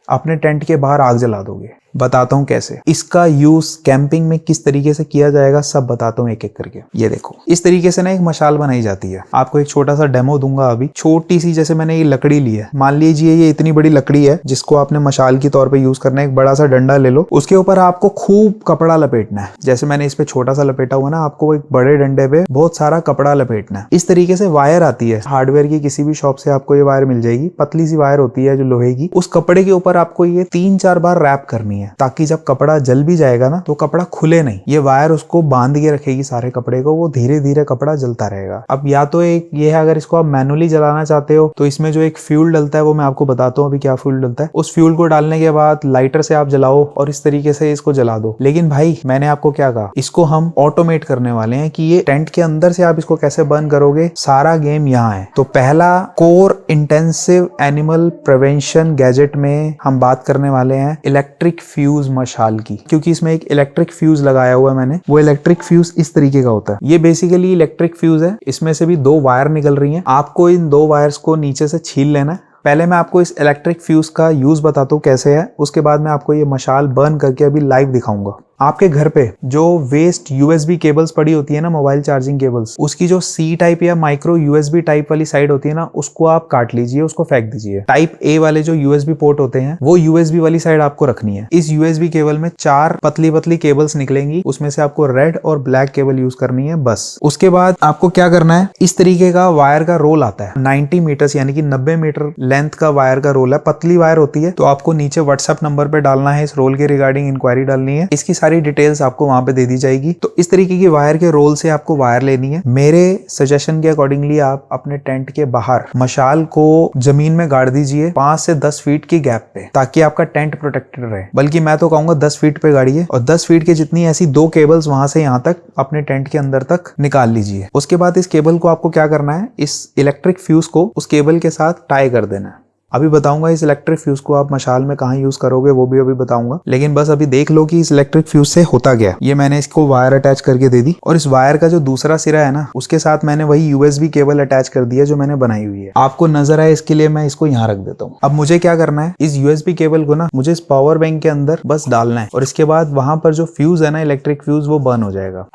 अपने टेंट के बाहर आग जला दोगे। बताता हूँ कैसे। इसका यूज कैंपिंग में किस तरीके से किया जाएगा सब बताता हूँ एक एक करके। ये देखो, इस तरीके से ना एक मशाल बनाई जाती है। आपको एक छोटा सा डेमो दूंगा अभी। छोटी सी, जैसे मैंने ये लकड़ी ली है, मान लीजिए ये इतनी बड़ी लकड़ी है जिसको आपने मशाल की तौर पे यूज करना है। एक बड़ा सा डंडा ले लो, उसके ऊपर आपको खूब कपड़ा लपेटना है। जैसे मैंने इस पे छोटा सा लपेटा हुआ ना, आपको एक बड़े डंडे पे बहुत सारा कपड़ा लपेटना है। इस तरीके से वायर आती है हार्डवेयर की, किसी भी शॉप से आपको ये वायर मिल जाएगी। पतली सी वायर होती है जो लोहे की। उस कपड़े के ऊपर आपको ये 3-4 बार रैप करनी है, ताकि जब कपड़ा जल भी जाएगा ना तो कपड़ा खुले नहीं। ये वायर उसको बांध के रखेगी सारे कपड़े को, वो धीरे धीरे कपड़ा जलता रहेगा। अब या तो एक ये है, अगर इसको आप मैनुअली जलाना चाहते हो तो इसमें जो एक फ्यूल डलता है वो मैं आपको बताता हूँ अभी क्या फ्यूल डलता है। उस फ्यूल को डालने के बाद लाइटर से आप जलाओ और इस तरीके से इसको जला दो। लेकिन भाई मैंने आपको क्या कहा, इसको हम ऑटोमेट करने वाले हैं कि ये टेंट के अंदर से आप इसको कैसे बर्न करोगे, सारा गेम यहाँ है। तो पहला core intensive animal prevention gadget में हम बात करने वाले हैं इलेक्ट्रिक फ्यूज मशाल की, क्योंकि इसमें एक इलेक्ट्रिक फ्यूज लगाया हुआ है मैंने। वो इलेक्ट्रिक फ्यूज इस तरीके का होता है। ये बेसिकली इलेक्ट्रिक फ्यूज है। इसमें से भी 2 वायर निकल रही हैं। आपको इन 2 वायर्स को नीचे से छील लेना है। पहले मैं आपको इस इलेक्ट्रिक फ्यूज का यूज बताता हूँ कैसे है, उसके बाद मैं आपको ये मशाल बर्न करके अभी लाइव दिखाऊंगा। आपके घर पे जो वेस्ट यूएसबी केबल्स पड़ी होती है ना, मोबाइल चार्जिंग केबल्स, उसकी जो सी टाइप या माइक्रो यूएसबी टाइप वाली साइड होती है ना, उसको आप काट लीजिए, उसको फेंक दीजिए। टाइप ए वाले जो यूएसबी पोर्ट होते हैं वो यूएसबी वाली साइड आपको रखनी है। इस यूएसबी केबल में 4 पतली पतली केबल्स निकलेंगी, उसमें से आपको रेड और ब्लैक केबल यूज करनी है बस। उसके बाद आपको क्या करना है, इस तरीके का वायर का रोल आता है 90 मीटर्स यानी कि 90 मीटर लेंथ का वायर का रोल है। पतली वायर होती है, तो आपको नीचे व्हाट्सएप नंबर पे डालना है, इस रोल के रिगार्डिंग इंक्वायरी डालनी है। इसकी सारी डिटेल्स आपको वहां पे दे दी जाएगी। तो इस तरीके की वायर के रोल से आपको वायर लेनी है। मेरे सजेशन के अकॉर्डिंगली आप अपने टेंट के बाहर मशाल को जमीन में गाड़ दीजिए 5 से 10 फीट की गैप पे, ताकि आपका टेंट प्रोटेक्टेड रहे। बल्कि मैं तो कहूंगा 10 फीट पे गाड़िए, और 10 फीट की जितनी ऐसी 2 केबल्स वहां से यहाँ तक अपने टेंट के अंदर तक निकाल लीजिए। उसके बाद इस केबल को आपको क्या करना है, इस इलेक्ट्रिक फ्यूज को उस केबल के साथ टाई कर देना है। अभी बताऊंगा इस इलेक्ट्रिक फ्यूज को आप मशाल में कहाँ यूज करोगे, वो भी अभी बताऊंगा। लेकिन बस अभी देख लो कि इस इलेक्ट्रिक फ्यूज से होता क्या। ये मैंने इसको वायर अटैच करके दे दी, और इस वायर का जो दूसरा सिरा है ना, उसके साथ मैंने वही यूएसबी केबल अटैच कर दी है जो मैंने बनाई हुई है। आपको नजर आए इसके लिए मैं इसको यहाँ रख देता हूँ। अब मुझे क्या करना है, इस यूएसबी केबल को ना मुझे इस पावर बैंक के अंदर बस डालना है, और इसके बाद वहां पर जो फ्यूज है ना, इलेक्ट्रिक फ्यूज, वो बर्न हो जाएगा।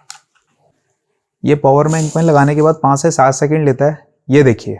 ये पावर बैंक में लगाने के बाद 5 से 7 सेकेंड लेता है। ये देखिए,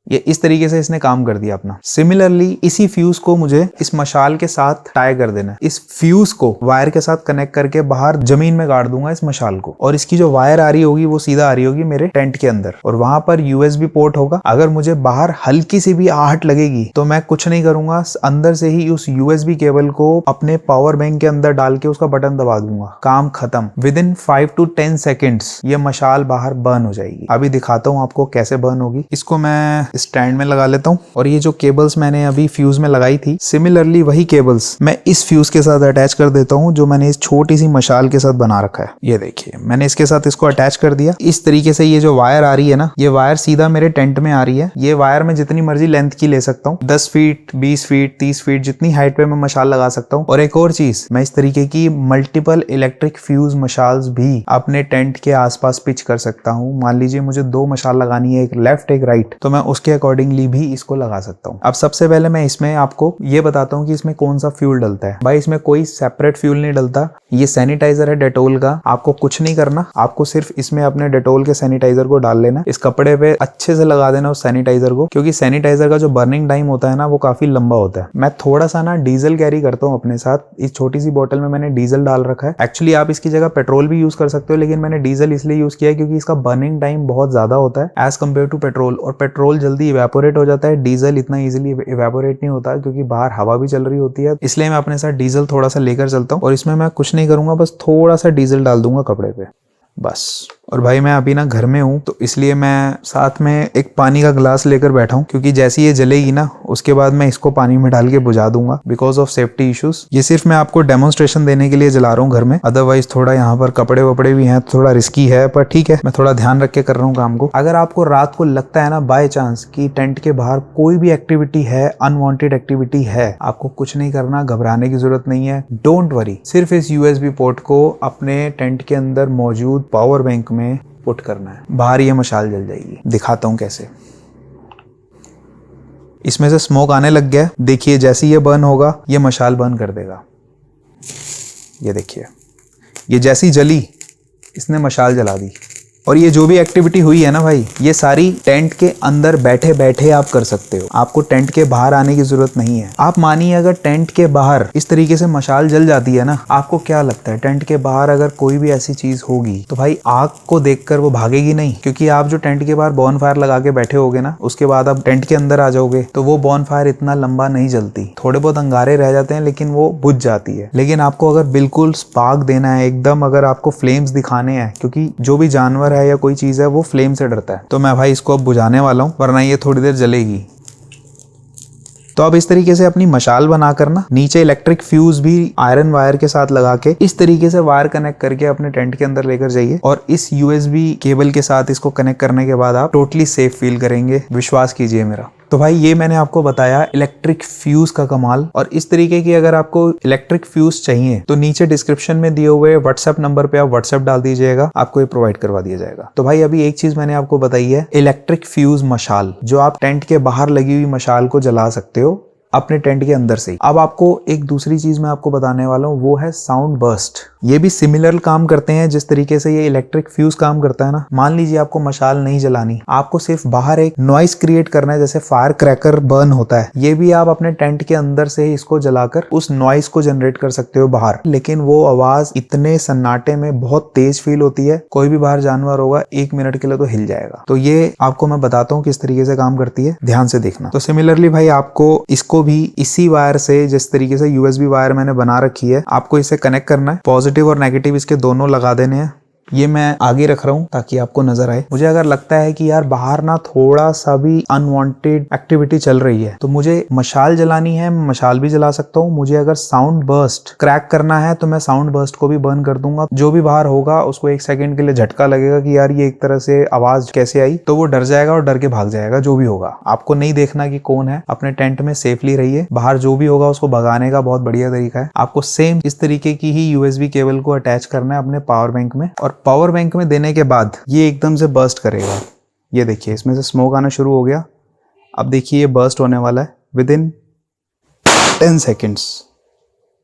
ये इस तरीके से इसने काम कर दिया अपना। सिमिलरली इसी फ्यूज को मुझे इस मशाल के साथ टाई कर देना है। इस फ्यूज को वायर के साथ कनेक्ट करके बाहर जमीन में गाड़ दूंगा इस मशाल को, और इसकी जो वायर आ रही होगी वो सीधा आ रही होगी मेरे टेंट के अंदर, और वहां पर यूएसबी पोर्ट होगा। अगर मुझे बाहर हल्की सी भी आहट लगेगी तो मैं कुछ नहीं करूंगा, अंदर से ही उस यूएसबी केबल को अपने पावर बैंक के अंदर डाल के उसका बटन दबा दूंगा। काम खत्म। विदिन 5 to 10 सेकेंड्स ये मशाल बाहर बर्न हो जाएगी। अभी दिखाता हूँ आपको कैसे बर्न होगी। इसको मैं स्टैंड में लगा लेता हूँ। और ये जो केबल्स मैंने अभी फ्यूज में लगाई थी, सिमिलरली वही केबल्स मैं इस फ्यूज के साथ अटैच कर देता हूँ जो मैंने इस छोटी सी मशाल के साथ बना रखा है। ये देखिए मैंने इसके साथ इसको अटैच कर दिया। इस तरीके से ये जो वायर आ रही है ना, ये वायर सीधा मेरे टेंट में आ रही है। ये वायर मैं जितनी मर्जी लेंथ की ले सकता हूँ, 10 फीट, 20 फीट, 30 फीट, जितनी हाइट पे मैं मशाल लगा सकता हूँ। और एक और चीज, मैं इस तरीके की मल्टीपल इलेक्ट्रिक फ्यूज मशाल्स भी अपने टेंट के आसपास पिच कर सकता हूँ। मान लीजिए मुझे 2 मशाल लगानी है, एक लेफ्ट एक राइट, तो मैं उसके अकॉर्डिंगली भी इसको लगा सकता हूँ। अब सबसे पहले मैं इसमें आपको ये बताता हूँ कि इसमें कौन सा फ्यूल डलता है। भाई इसमें कोई सेपरेट फ्यूल नहीं डलता। ये सैनिटाइजर है डेटोल का। आपको कुछ नहीं करना, आपको सिर्फ इसमें अपने डेटोल के सैनिटाइजर को डाल लेना, इस कपड़े पे अच्छे से लगा देना उस सैनिटाइजर को, क्योंकि सैनिटाइजर का जो बर्निंग टाइम होता है ना, वो काफी लंबा होता है। मैं थोड़ा सा ना डीजल कैरी करता हूँ अपने साथ। इस छोटी सी बोतल में मैंने डीजल डाल रखा है। एक्चुअली आप इसकी जगह पेट्रोल भी यूज कर सकते हो, लेकिन मैंने डीजल इसलिए यूज किया है क्योंकि इसका बर्निंग टाइम बहुत ज्यादा होता है एज कम्पेयर टू पेट्रोल। और पेट्रोल जल्दी इवेपोरेट हो जाता है, डीजल इतना इजिली इवेपोरेट नहीं होता क्योंकि बाहर हवा भी चल रही होती है। इसलिए मैं अपने साथ डीजल थोड़ा सा लेकर चलता हूँ। और इसमें मैं कुछ नहीं करूंगा, बस थोड़ा सा डीजल डाल दूंगा कपड़े पे, बस। और भाई मैं अभी ना घर में हूँ, तो इसलिए मैं साथ में एक पानी का ग्लास लेकर बैठा हूँ, क्योंकि जैसे ये जलेगी ना, उसके बाद मैं इसको पानी में डाल के बुझा दूंगा बिकॉज ऑफ सेफ्टी इश्यूज। ये सिर्फ मैं आपको डेमोन्स्ट्रेशन देने के लिए जला रहा हूँ घर में। अदरवाइज थोड़ा यहाँ पर कपड़े वपड़े भी हैं, थोड़ा रिस्की है, पर ठीक है, मैं थोड़ा ध्यान रख के कर रहा हूँ काम को। अगर आपको रात को लगता है ना बाय चांस कि टेंट के बाहर कोई भी एक्टिविटी है, अनवांटेड एक्टिविटी है, आपको कुछ नहीं करना, घबराने की जरूरत नहीं है। डोंट वरी, सिर्फ इस यूएसबी पोर्ट को अपने टेंट के अंदर मौजूद पावर बैंक में पुट करना है। बाहर ये मशाल जल जाएगी। दिखाता हूं कैसे। इसमें से स्मोक आने लग गया। देखिए जैसे ये बर्न होगा, ये मशाल बर्न कर देगा। ये देखिए, ये जैसी जली, इसने मशाल जला दी। और ये जो भी एक्टिविटी हुई है ना भाई, ये सारी टेंट के अंदर बैठे बैठे आप कर सकते हो। आपको टेंट के बाहर आने की जरूरत नहीं है। आप मानिए अगर टेंट के बाहर इस तरीके से मशाल जल जाती है ना, आपको क्या लगता है टेंट के बाहर अगर कोई भी ऐसी चीज होगी तो भाई आग को देखकर वो भागेगी नहीं, क्योंकि आप जो टेंट के बाहर बॉन फायर लगा के बैठे होगे ना, उसके बाद आप टेंट के अंदर आ जाओगे तो वो बॉन फायर इतना लंबा नहीं जलती। थोड़े बहुत अंगारे रह जाते हैं लेकिन वो बुझ जाती है। लेकिन आपको अगर बिल्कुल स्पार्क देना है एकदम, अगर आपको फ्लेम्स दिखाने हैं, क्योंकि जो भी जानवर है या कोई चीज है वो फ्लेम से डरता है, तो मैं भाई इसको अब बुझाने वाला हूं, वरना ये थोड़ी देर जलेगी। तो अब इस तरीके से अपनी मशाल बनाकर ना, नीचे इलेक्ट्रिक फ्यूज भी आयरन वायर के साथ लगा के इस तरीके से वायर कनेक्ट करके अपने टेंट के अंदर लेकर जाइए। और इस यूएसबी केबल के साथ इसको कनेक्ट करने के बाद आप टोटली सेफ फील करेंगे, विश्वास कीजिए मेरा। तो भाई ये मैंने आपको बताया इलेक्ट्रिक फ्यूज का कमाल। और इस तरीके की अगर आपको इलेक्ट्रिक फ्यूज चाहिए तो नीचे डिस्क्रिप्शन में दिए हुए व्हाट्सएप नंबर पे आप व्हाट्सएप डाल दीजिएगा, आपको ये प्रोवाइड करवा दिया जाएगा। तो भाई अभी एक चीज मैंने आपको बताई है, इलेक्ट्रिक फ्यूज मशाल, जो आप टेंट के बाहर लगी हुई मशाल को जला सकते हो अपने टेंट के अंदर से। अब आपको एक दूसरी चीज मैं आपको बताने वाला हूँ, वो है साउंड बर्स्ट। ये भी सिमिलर काम करते हैं जिस तरीके से ये इलेक्ट्रिक फ्यूज काम करता है ना। मान लीजिए आपको मशाल नहीं जलानी, आपको सिर्फ बाहर एक नॉइस क्रिएट करना है, जैसे फायर क्रैकर बर्न होता है, ये भी आप अपने टेंट के अंदर से ही इसको जलाकर उस नॉइस को जनरेट कर सकते हो बाहर। लेकिन वो आवाज इतने सन्नाटे में बहुत तेज फील होती है, कोई भी बाहर जानवर होगा 1 मिनट के लिए तो हिल जाएगा। तो ये आपको मैं बताता हूँ किस तरीके से काम करती है, ध्यान से देखना। तो सिमिलरली भाई आपको इसको भी इसी वायर से, जिस तरीके से यूएसबी वायर मैंने बना रखी है, आपको इसे कनेक्ट करना है। पॉजिटिव और नेगेटिव इसके दोनों लगा देने हैं। ये मैं आगे रख रहा हूँ ताकि आपको नजर आए। मुझे अगर लगता है कि यार बाहर ना थोड़ा सा भी अनवांटेड एक्टिविटी चल रही है, तो मुझे मशाल जलानी है, मशाल भी जला सकता हूँ। मुझे अगर साउंड बर्स्ट क्रैक करना है तो मैं साउंड बर्स्ट को भी बर्न कर दूंगा। जो भी बाहर होगा उसको 1 सेकंड के लिए झटका लगेगा कि यार ये एक तरह से आवाज कैसे आई, तो वो डर जाएगा और डर के भाग जाएगा। जो भी होगा आपको नहीं देखना कि कौन है, अपने टेंट में सेफली रहिए। बाहर जो भी होगा उसको भगाने का बहुत बढ़िया तरीका है, आपको सेम इस तरीके की ही यूएसबी केबल को अटैच करना है अपने पावर बैंक में। और पावर बैंक में देने के बाद ये एकदम से बर्स्ट करेगा। ये देखिए इसमें से स्मोक आना शुरू हो गया। अब देखिए ये बर्स्ट होने वाला है within 10 seconds.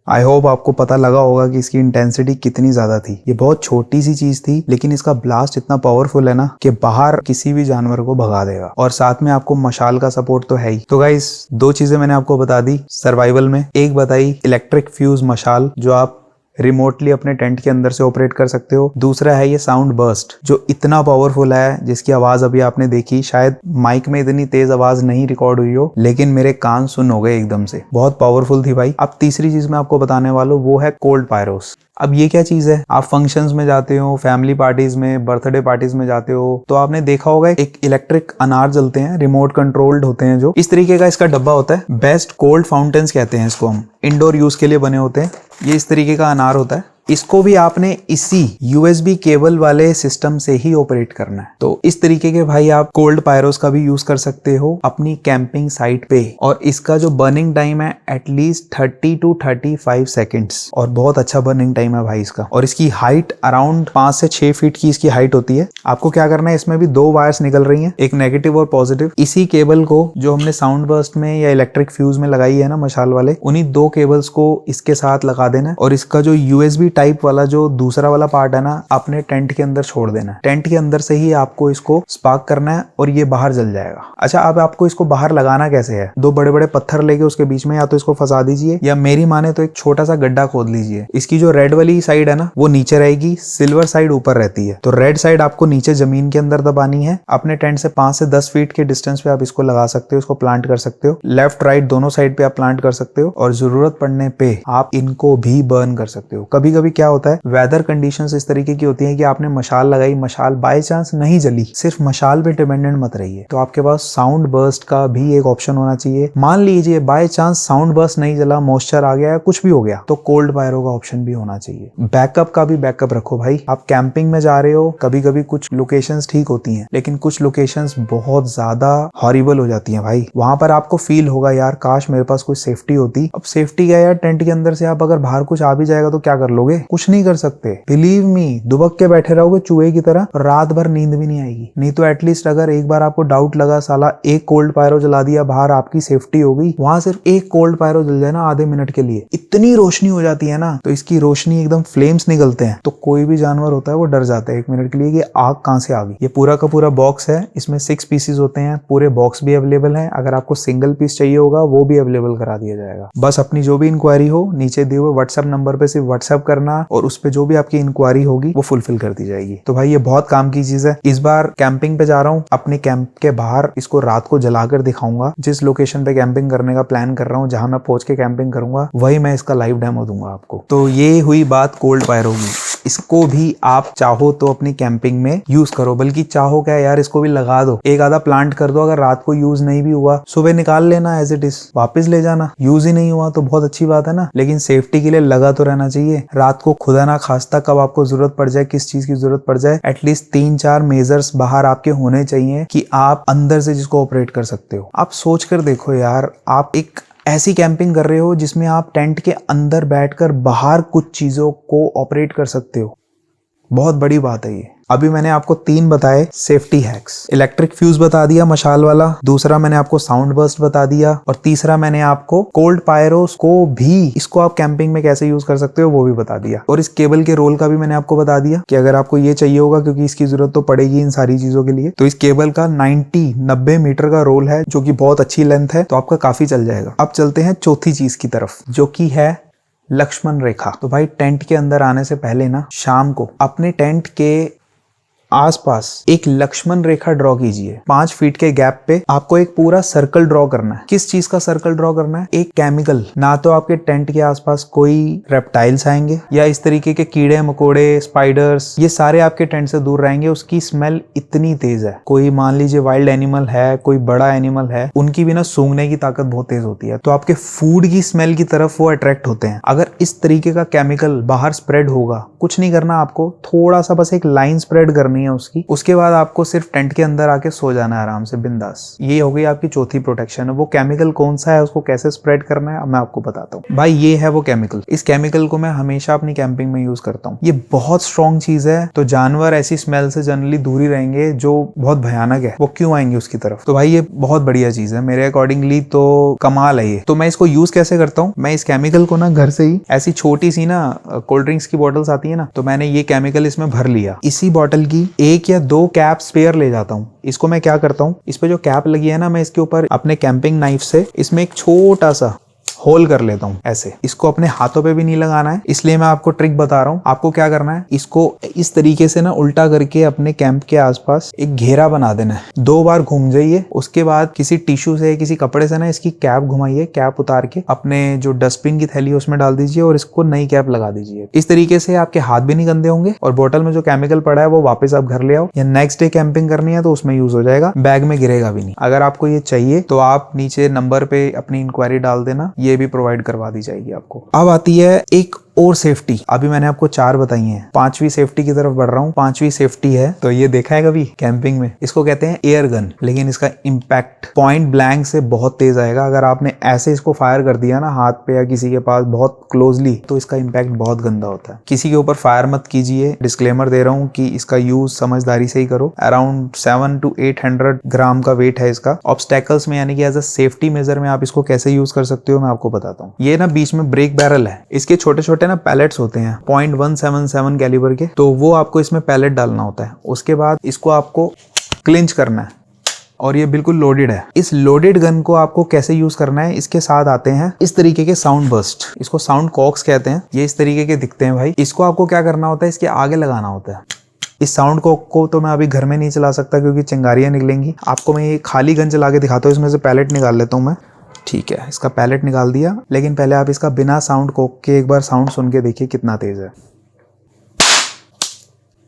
I hope आपको पता लगा होगा कि इसकी इंटेंसिटी कितनी ज्यादा थी। ये बहुत छोटी सी चीज थी, लेकिन इसका ब्लास्ट इतना पावरफुल है ना कि बाहर किसी भी जानवर को भगा देगा। और साथ में आपको मशाल का सपोर्ट तो है ही। तो गाइस 2 चीजें मैंने आपको बता दी सर्वाइवल में। एक बताई इलेक्ट्रिक फ्यूज मशाल, जो आप रिमोटली अपने टेंट के अंदर से ऑपरेट कर सकते हो। दूसरा है ये साउंड बर्स्ट, जो इतना पावरफुल है, जिसकी आवाज अभी आपने देखी। शायद माइक में इतनी तेज आवाज नहीं रिकॉर्ड हुई हो, लेकिन मेरे कान सुन हो गए एकदम से। बहुत पावरफुल थी भाई। अब तीसरी चीज मैं आपको बताने वाला हूँ, वो है कोल्ड पायरोस। अब ये क्या चीज है, आप फंक्शंस में जाते हो, फैमिली पार्टीज में, बर्थडे पार्टीज में जाते हो, तो आपने देखा होगा एक इलेक्ट्रिक अनार जलते हैं, रिमोट कंट्रोल्ड होते हैं, जो इस तरीके का इसका डब्बा होता है। बेस्ट कोल्ड फाउंटेन्स कहते हैं इसको, हम इंडोर यूज के लिए बने होते हैं। ये इस तरीके का अनार होता है, इसको भी आपने इसी USB केबल वाले सिस्टम से ही ऑपरेट करना है। तो इस तरीके के भाई आप कोल्ड पायरोस का भी यूज कर सकते हो अपनी कैंपिंग साइट पे, और इसका जो बर्निंग टाइम है एटलीस्ट 30 to 35 सेकेंड्स, और बहुत अच्छा बर्निंग टाइम है भाई इसका। और इसकी हाइट अराउंड 5 से 6 फीट की इसकी हाइट होती है। आपको क्या करना है, इसमें भी 2 वायर्स निकल रही हैं, एक नेगेटिव और पॉजिटिव। इसी केबल को जो हमने साउंड बर्स्ट में या इलेक्ट्रिक फ्यूज में लगाई है ना मशाल वाले, उन्हीं 2 केबल्स को इसके साथ लगा देना है, और इसका जो USB टाइप वाला जो दूसरा वाला पार्ट है ना, अपने टेंट के अंदर छोड़ देना है। टेंट के अंदर से ही आपको इसको स्पार्क करना है और ये बाहर जल जाएगा। अच्छा, अब आपको इसको बाहर लगाना कैसे है, 2 बड़े बड़े पत्थर लेके उसके बीच में या तो इसको फंसा दीजिए, या मेरी माने तो एक छोटा सा गड्ढा खोद लीजिए। इसकी जो रेड वाली साइड है ना वो नीचे रहेगी, सिल्वर साइड ऊपर रहती है। तो रेड साइड आपको नीचे जमीन के अंदर दबानी है। अपने टेंट से 5 से 10 फीट के डिस्टेंस पे आप इसको लगा सकते हो, इसको प्लांट कर सकते हो। लेफ्ट राइट दोनों साइड पे आप प्लांट कर सकते हो, और जरूरत पड़ने पे आप इनको भी बर्न कर सकते हो। कभी कभी क्या होता है, वेदर कंडीशंस इस तरीके की होती हैं कि आपने मशाल लगाई, मशाल बाय चांस नहीं जली, सिर्फ मशाल पे डिपेंडेंट मत रहिए। तो आपके पास साउंड बर्स्ट का भी एक ऑप्शन होना चाहिए। मान लीजिए बाय चांस साउंड बर्स्ट नहीं जला, मॉइस्चर आ गया या कुछ भी हो गया, तो कोल्ड पायरो का ऑप्शन भी होना चाहिए। बैकअप का भी बैकअप रखो भाई। आप कैंपिंग में जा रहे हो, कभी कभी कुछ लोकेशंस ठीक होती हैं, लेकिन कुछ लोकेशंस बहुत ज्यादा हॉरिबल हो जाती हैं भाई। वहां पर आपको फील होगा यार काश मेरे पास कोई सेफ्टी होती। अब सेफ्टी क्या यार, टेंट के अंदर से आप अगर बाहर कुछ आ भी जाएगा तो क्या कर लोगे, कुछ नहीं कर सकते। बिलीव मी, दुबक के बैठे रहोगे चूहे की तरह, रात भर नींद भी नहीं आएगी। नहीं तो एटलीस्ट अगर एक बार आपको डाउट लगा, साला एक कोल्ड पायरो जला दिया बाहर, आपकी सेफ्टी हो गई, वहां सिर्फ एक कोल्ड पायरो जल जाए ना आधे मिनट के लिए, इतनी रोशनी हो जाती है ना, तो इसकी रोशनी एकदम फ्लेम्स निकलते हैं, तो कोई भी जानवर होता है वो डर जाता है 1 मिनट के लिए कि आग कहां से आ गई। ये पूरा का पूरा बॉक्स है, इसमें 6 पीसेस होते हैं, पूरे बॉक्स भी अवेलेबल है। अगर आपको सिंगल पीस चाहिए होगा वो भी अवेलेबल करा दिया जाएगा। बस अपनी जो भी इंक्वायरी हो नीचे दिए हुए व्हाट्सएप नंबर पे सिर्फ व्हाट्सएप करना, और उस पे जो भी आपकी इंक्वायरी होगी वो फुलफिल कर दी जाएगी। तो भाई ये बहुत काम की चीज है। इस बार कैंपिंग पे जा रहा हूँ, अपने कैंप के बाहर इसको रात को जलाकर दिखाऊंगा। जिस लोकेशन पे कैंपिंग करने का प्लान कर रहा हूँ, जहां मैं पहुंच के कैंपिंग करूंगा, वही मैं इसका लाइव डेमो दूंगा आपको। तो ये हुई बात कोल्ड पायरो की। इसको भी आप चाहो तो अपनी कैंपिंग में यूज करो, बल्कि चाहो क्या यार, इसको भी लगा दो, एक आधा प्लांट कर दो। अगर रात को यूज नहीं भी हुआ, सुबह निकाल लेना एज इट इज, वापस ले जाना। यूज ही नहीं हुआ तो बहुत अच्छी बात है ना, लेकिन सेफ्टी के लिए लगा तो रहना चाहिए। रात को खुदा ना खास्ता कब आपको जरूरत पड़ जाए, किस चीज की जरूरत पड़ जाए, एटलीस्ट 3-4 मेजर्स बाहर आपके होने चाहिए कि आप अंदर से जिसको ऑपरेट कर सकते हो। आप सोच कर देखो यार, आप एक ऐसी कैंपिंग कर रहे हो जिसमें आप टेंट के अंदर बैठकर बाहर कुछ चीजों को ऑपरेट कर सकते हो। बहुत बड़ी बात है ये। अभी मैंने आपको 3 बताए सेफ्टी हैक्स। इलेक्ट्रिक फ्यूज बता दिया मशाल वाला, दूसरा मैंने आपको साउंड बर्स्ट बता दिया, और तीसरा मैंने आपको कोल्ड पायरोस को भी, इसको आप कैंपिंग में कैसे यूज कर सकते हो वो भी बता दिया। और इस केबल के रोल का भी मैंने आपको बता दिया कि अगर आपको ये चाहिए होगा, क्योंकि इसकी जरूरत तो पड़ेगी इन सारी चीजों के लिए, तो इस केबल का 90 मीटर का रोल है, जो कि बहुत अच्छी लेंथ है, तो आपका काफी चल जाएगा। अब चलते हैं चौथी चीज की तरफ, जो कि है लक्ष्मण रेखा। तो भाई टेंट के अंदर आने से पहले ना, शाम को अपने टेंट के आसपास एक लक्ष्मण रेखा ड्रॉ कीजिए। 5 फीट के गैप पे आपको एक पूरा सर्कल ड्रॉ करना है। किस चीज का सर्कल ड्रॉ करना है? एक केमिकल। ना तो आपके टेंट के आसपास कोई रेप्टाइल्स आएंगे या इस तरीके के कीड़े मकोड़े, स्पाइडर्स, ये सारे आपके टेंट से दूर रहेंगे। उसकी स्मेल इतनी तेज है, कोई मान लीजिए वाइल्ड एनिमल है, कोई बड़ा एनिमल है, उनकी भी ना सूंघने की ताकत बहुत तेज होती है, तो आपके फूड की स्मेल की तरफ वो अट्रैक्ट होते हैं। अगर इस तरीके का केमिकल बाहर स्प्रेड होगा, कुछ नहीं करना आपको, थोड़ा सा बस एक लाइन स्प्रेड करनी है उसकी, उसके बाद आपको सिर्फ टेंट के अंदर आके सो जाना है आराम से बिंदास। ये हो गई आपकी चौथी प्रोटेक्शन। वो केमिकल कौन सा है, उसको कैसे स्प्रेड करना है, मैं आपको बताता हूँ। भाई ये है वो केमिकल। इस केमिकल को मैं हमेशा अपनी कैंपिंग में यूज करता हूँ। ये बहुत स्ट्रॉन्ग चीज है, तो जानवर ऐसी स्मेल से जनरली दूर ही रहेंगे जो बहुत भयानक है, वो क्यों आएंगे उसकी तरफ। तो भाई ये बहुत बढ़िया चीज है मेरे अकॉर्डिंगली, तो कमाल है ये। तो मैं इसको यूज कैसे करता हूँ, मैं इस केमिकल को ना घर से ही ऐसी छोटी सी ना कोल्ड ड्रिंक्स की बॉटल्स आती है ना, तो मैंने ये केमिकल इसमें भर लिया। इसी बॉटल की 1 या 2 कैप स्पेयर ले जाता हूँ। इसको मैं क्या करता हूँ, इस पे जो कैप लगी है ना, मैं इसके ऊपर अपने कैंपिंग नाइफ से इसमें एक छोटा सा होल कर लेता हूँ ऐसे। इसको अपने हाथों पे भी नहीं लगाना है, इसलिए मैं आपको ट्रिक बता रहा हूँ। आपको क्या करना है, इसको इस तरीके से ना उल्टा करके अपने कैंप के आसपास एक घेरा बना देना है। 2 बार घूम जाइए, उसके बाद किसी टिश्यू से किसी कपड़े से ना इसकी कैप घुमाइए, कैप उतार के अपने जो डस्टबिन की थैली है उसमें डाल दीजिए और इसको नई कैप लगा दीजिए। इस तरीके से आपके हाथ भी नहीं गंदे होंगे और बोतल में जो केमिकल पड़ा है वो वापस आप घर ले आओ या नेक्स्ट डे कैंपिंग करनी है तो उसमें यूज हो जाएगा, बैग में गिरेगा भी नहीं। अगर आपको ये चाहिए तो आप नीचे नंबर पे अपनी इंक्वायरी डाल देना, ये भी प्रोवाइड करवा दी जाएगी आपको। अब आती है एक और सेफ्टी। अभी मैंने आपको 4 बताई हैं, 5वीं सेफ्टी की तरफ बढ़ रहा हूँ। 5वीं सेफ्टी है तो ये देखा है कभी कैंपिंग में, इसको कहते हैं एयर गन, लेकिन इसका इम्पैक्ट पॉइंट ब्लैंक से बहुत तेज आएगा। अगर आपने ऐसे इसको फायर कर दिया ना हाथ पे या किसी के पास बहुत क्लोजली, तो इसका इम्पैक्ट बहुत गंदा होता है। किसी के ऊपर फायर मत कीजिए, डिस्क्लेमर दे रहा हूँ कि इसका यूज समझदारी से ही करो। अराउंड 700 to 800 ग्राम का वेट है इसका। ऑब्स्टेकल्स में यानी कि एज अ सेफ्टी मेजर में आप इसको कैसे यूज कर सकते हो मैं आपको बताता हूँ। ये ना बीच में ब्रेक बैरल है, इसके छोटे छोटे ना पैलेट्स होते हैं 0.177 कैलिबर के, तो वो आपको इसमें पैलेट डालना होता है। उसके बाद इसको आपको क्लिंच करना है और ये बिल्कुल लोडेड है। इस लोडेड गन को आपको कैसे यूज करना है, इसके साथ आते हैं इस तरीके के साउंड बर्स्ट, इसको साउंड कॉक्स कहते हैं। ये इस तरीके के दिखते हैं भाई। इसको आपको क्या करना होता है, इसके आगे लगाना होता है। इस साउंड को तो मैं अभी घर में नहीं चला सकता क्योंकि चिंगारियां निकलेंगी। आपको मैं ये खाली गन चला के दिखाता हूँ, इसमें से पैलेट निकाल लेता हूँ मैं। ठीक है, इसका पैलेट निकाल दिया, लेकिन पहले आप इसका बिना साउंड कोक के एक बार साउंड सुन के देखिए कितना तेज है।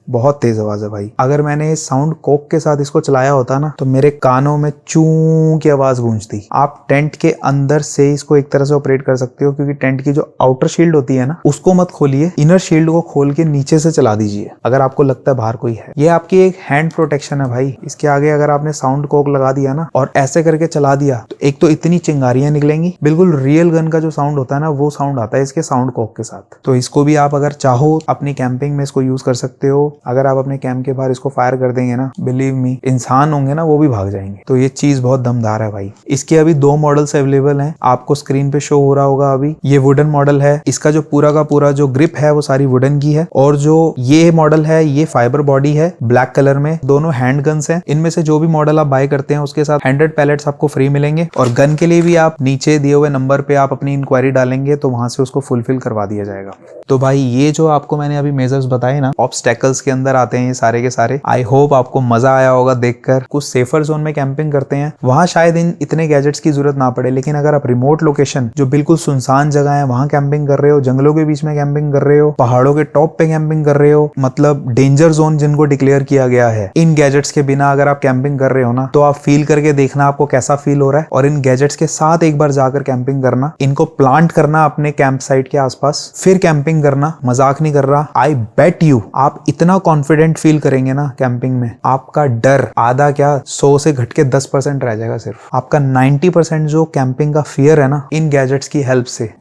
बहुत तेज आवाज है भाई। अगर मैंने इस साउंड कोक के साथ इसको चलाया होता ना तो मेरे कानों में चू की आवाज गूंजती। आप टेंट के अंदर से इसको एक तरह से ऑपरेट कर सकते हो, क्योंकि टेंट की जो आउटर शील्ड होती है ना उसको मत खोलिए, इनर शील्ड को खोल के नीचे से चला दीजिए अगर आपको लगता है बाहर कोई है। ये आपकी एक हैंड प्रोटेक्शन है भाई। इसके आगे अगर आपने साउंड कोक लगा दिया ना और ऐसे करके चला दिया तो एक तो इतनी चिंगारियां निकलेंगी, बिल्कुल रियल गन का जो साउंड होता है ना वो साउंड आता है इसके साउंड कोक के साथ। तो इसको भी आप अगर चाहो अपनी कैंपिंग में इसको यूज कर सकते हो। अगर आप अपने कैंप के बाहर इसको फायर कर देंगे ना, बिलीव मी, इंसान होंगे ना वो भी भाग जाएंगे। तो ये चीज बहुत दमदार है भाई। इसके अभी 2 मॉडल्स अवेलेबल हैं, आपको स्क्रीन पे शो हो रहा होगा अभी। ये वुडन मॉडल है, इसका जो पूरा का पूरा जो ग्रिप है वो सारी वुडन की है, और जो ये मॉडल है ये फाइबर बॉडी है ब्लैक कलर में। दोनों हैंड गन्स हैं। इनमें से जो भी मॉडल आप बाय करते हैं उसके साथ 100 पैलेट्स आपको फ्री मिलेंगे, और गन के लिए भी आप नीचे दिए हुए नंबर पे आप अपनी इंक्वायरी डालेंगे तो वहां से उसको फुलफिल करवा दिया जाएगा। तो भाई ये जो आपको मैंने अभी मेजर्स बताए ना, ऑब्स्टेकल्स के अंदर आते हैं ये सारे के सारे। आई होप आपको मजा आया होगा देखकर। कुछ सेफर जोन में कैंपिंग करते हैं वहां शायद इतने गैजेट्स की जरूरत ना पड़े, लेकिन अगर आप रिमोट लोकेशन जो बिल्कुल सुनसान जगह है वहां कैंपिंग कर रहे हो, जंगलों के बीच में कैंपिंग कर रहे हो, पहाड़ों के टॉप पे कैंपिंग कर रहे हो, मतलब डेंजर जोन जिनको डिक्लेयर किया गया है, इन गैजेट्स के बिना अगर आप कैंपिंग कर रहे हो ना तो आप फील करके देखना आपको कैसा फील हो रहा है, और इन गैजेट्स के साथ एक बार जाकर कैंपिंग करना, इनको प्लांट करना अपने कैंप साइट के आसपास, फिर कैंपिंग करना। मजाक नहीं कर रहा, आई बेट यू आप इतना कॉन्फिडेंट फील करेंगे ना कैंपिंग में, आपका डर आधा क्या 100 से घट के 10% रह जाएगा। सिर्फ आपका 90% जो कैंपिंग का फियर है ना इन गैजेट्स की हेल्प से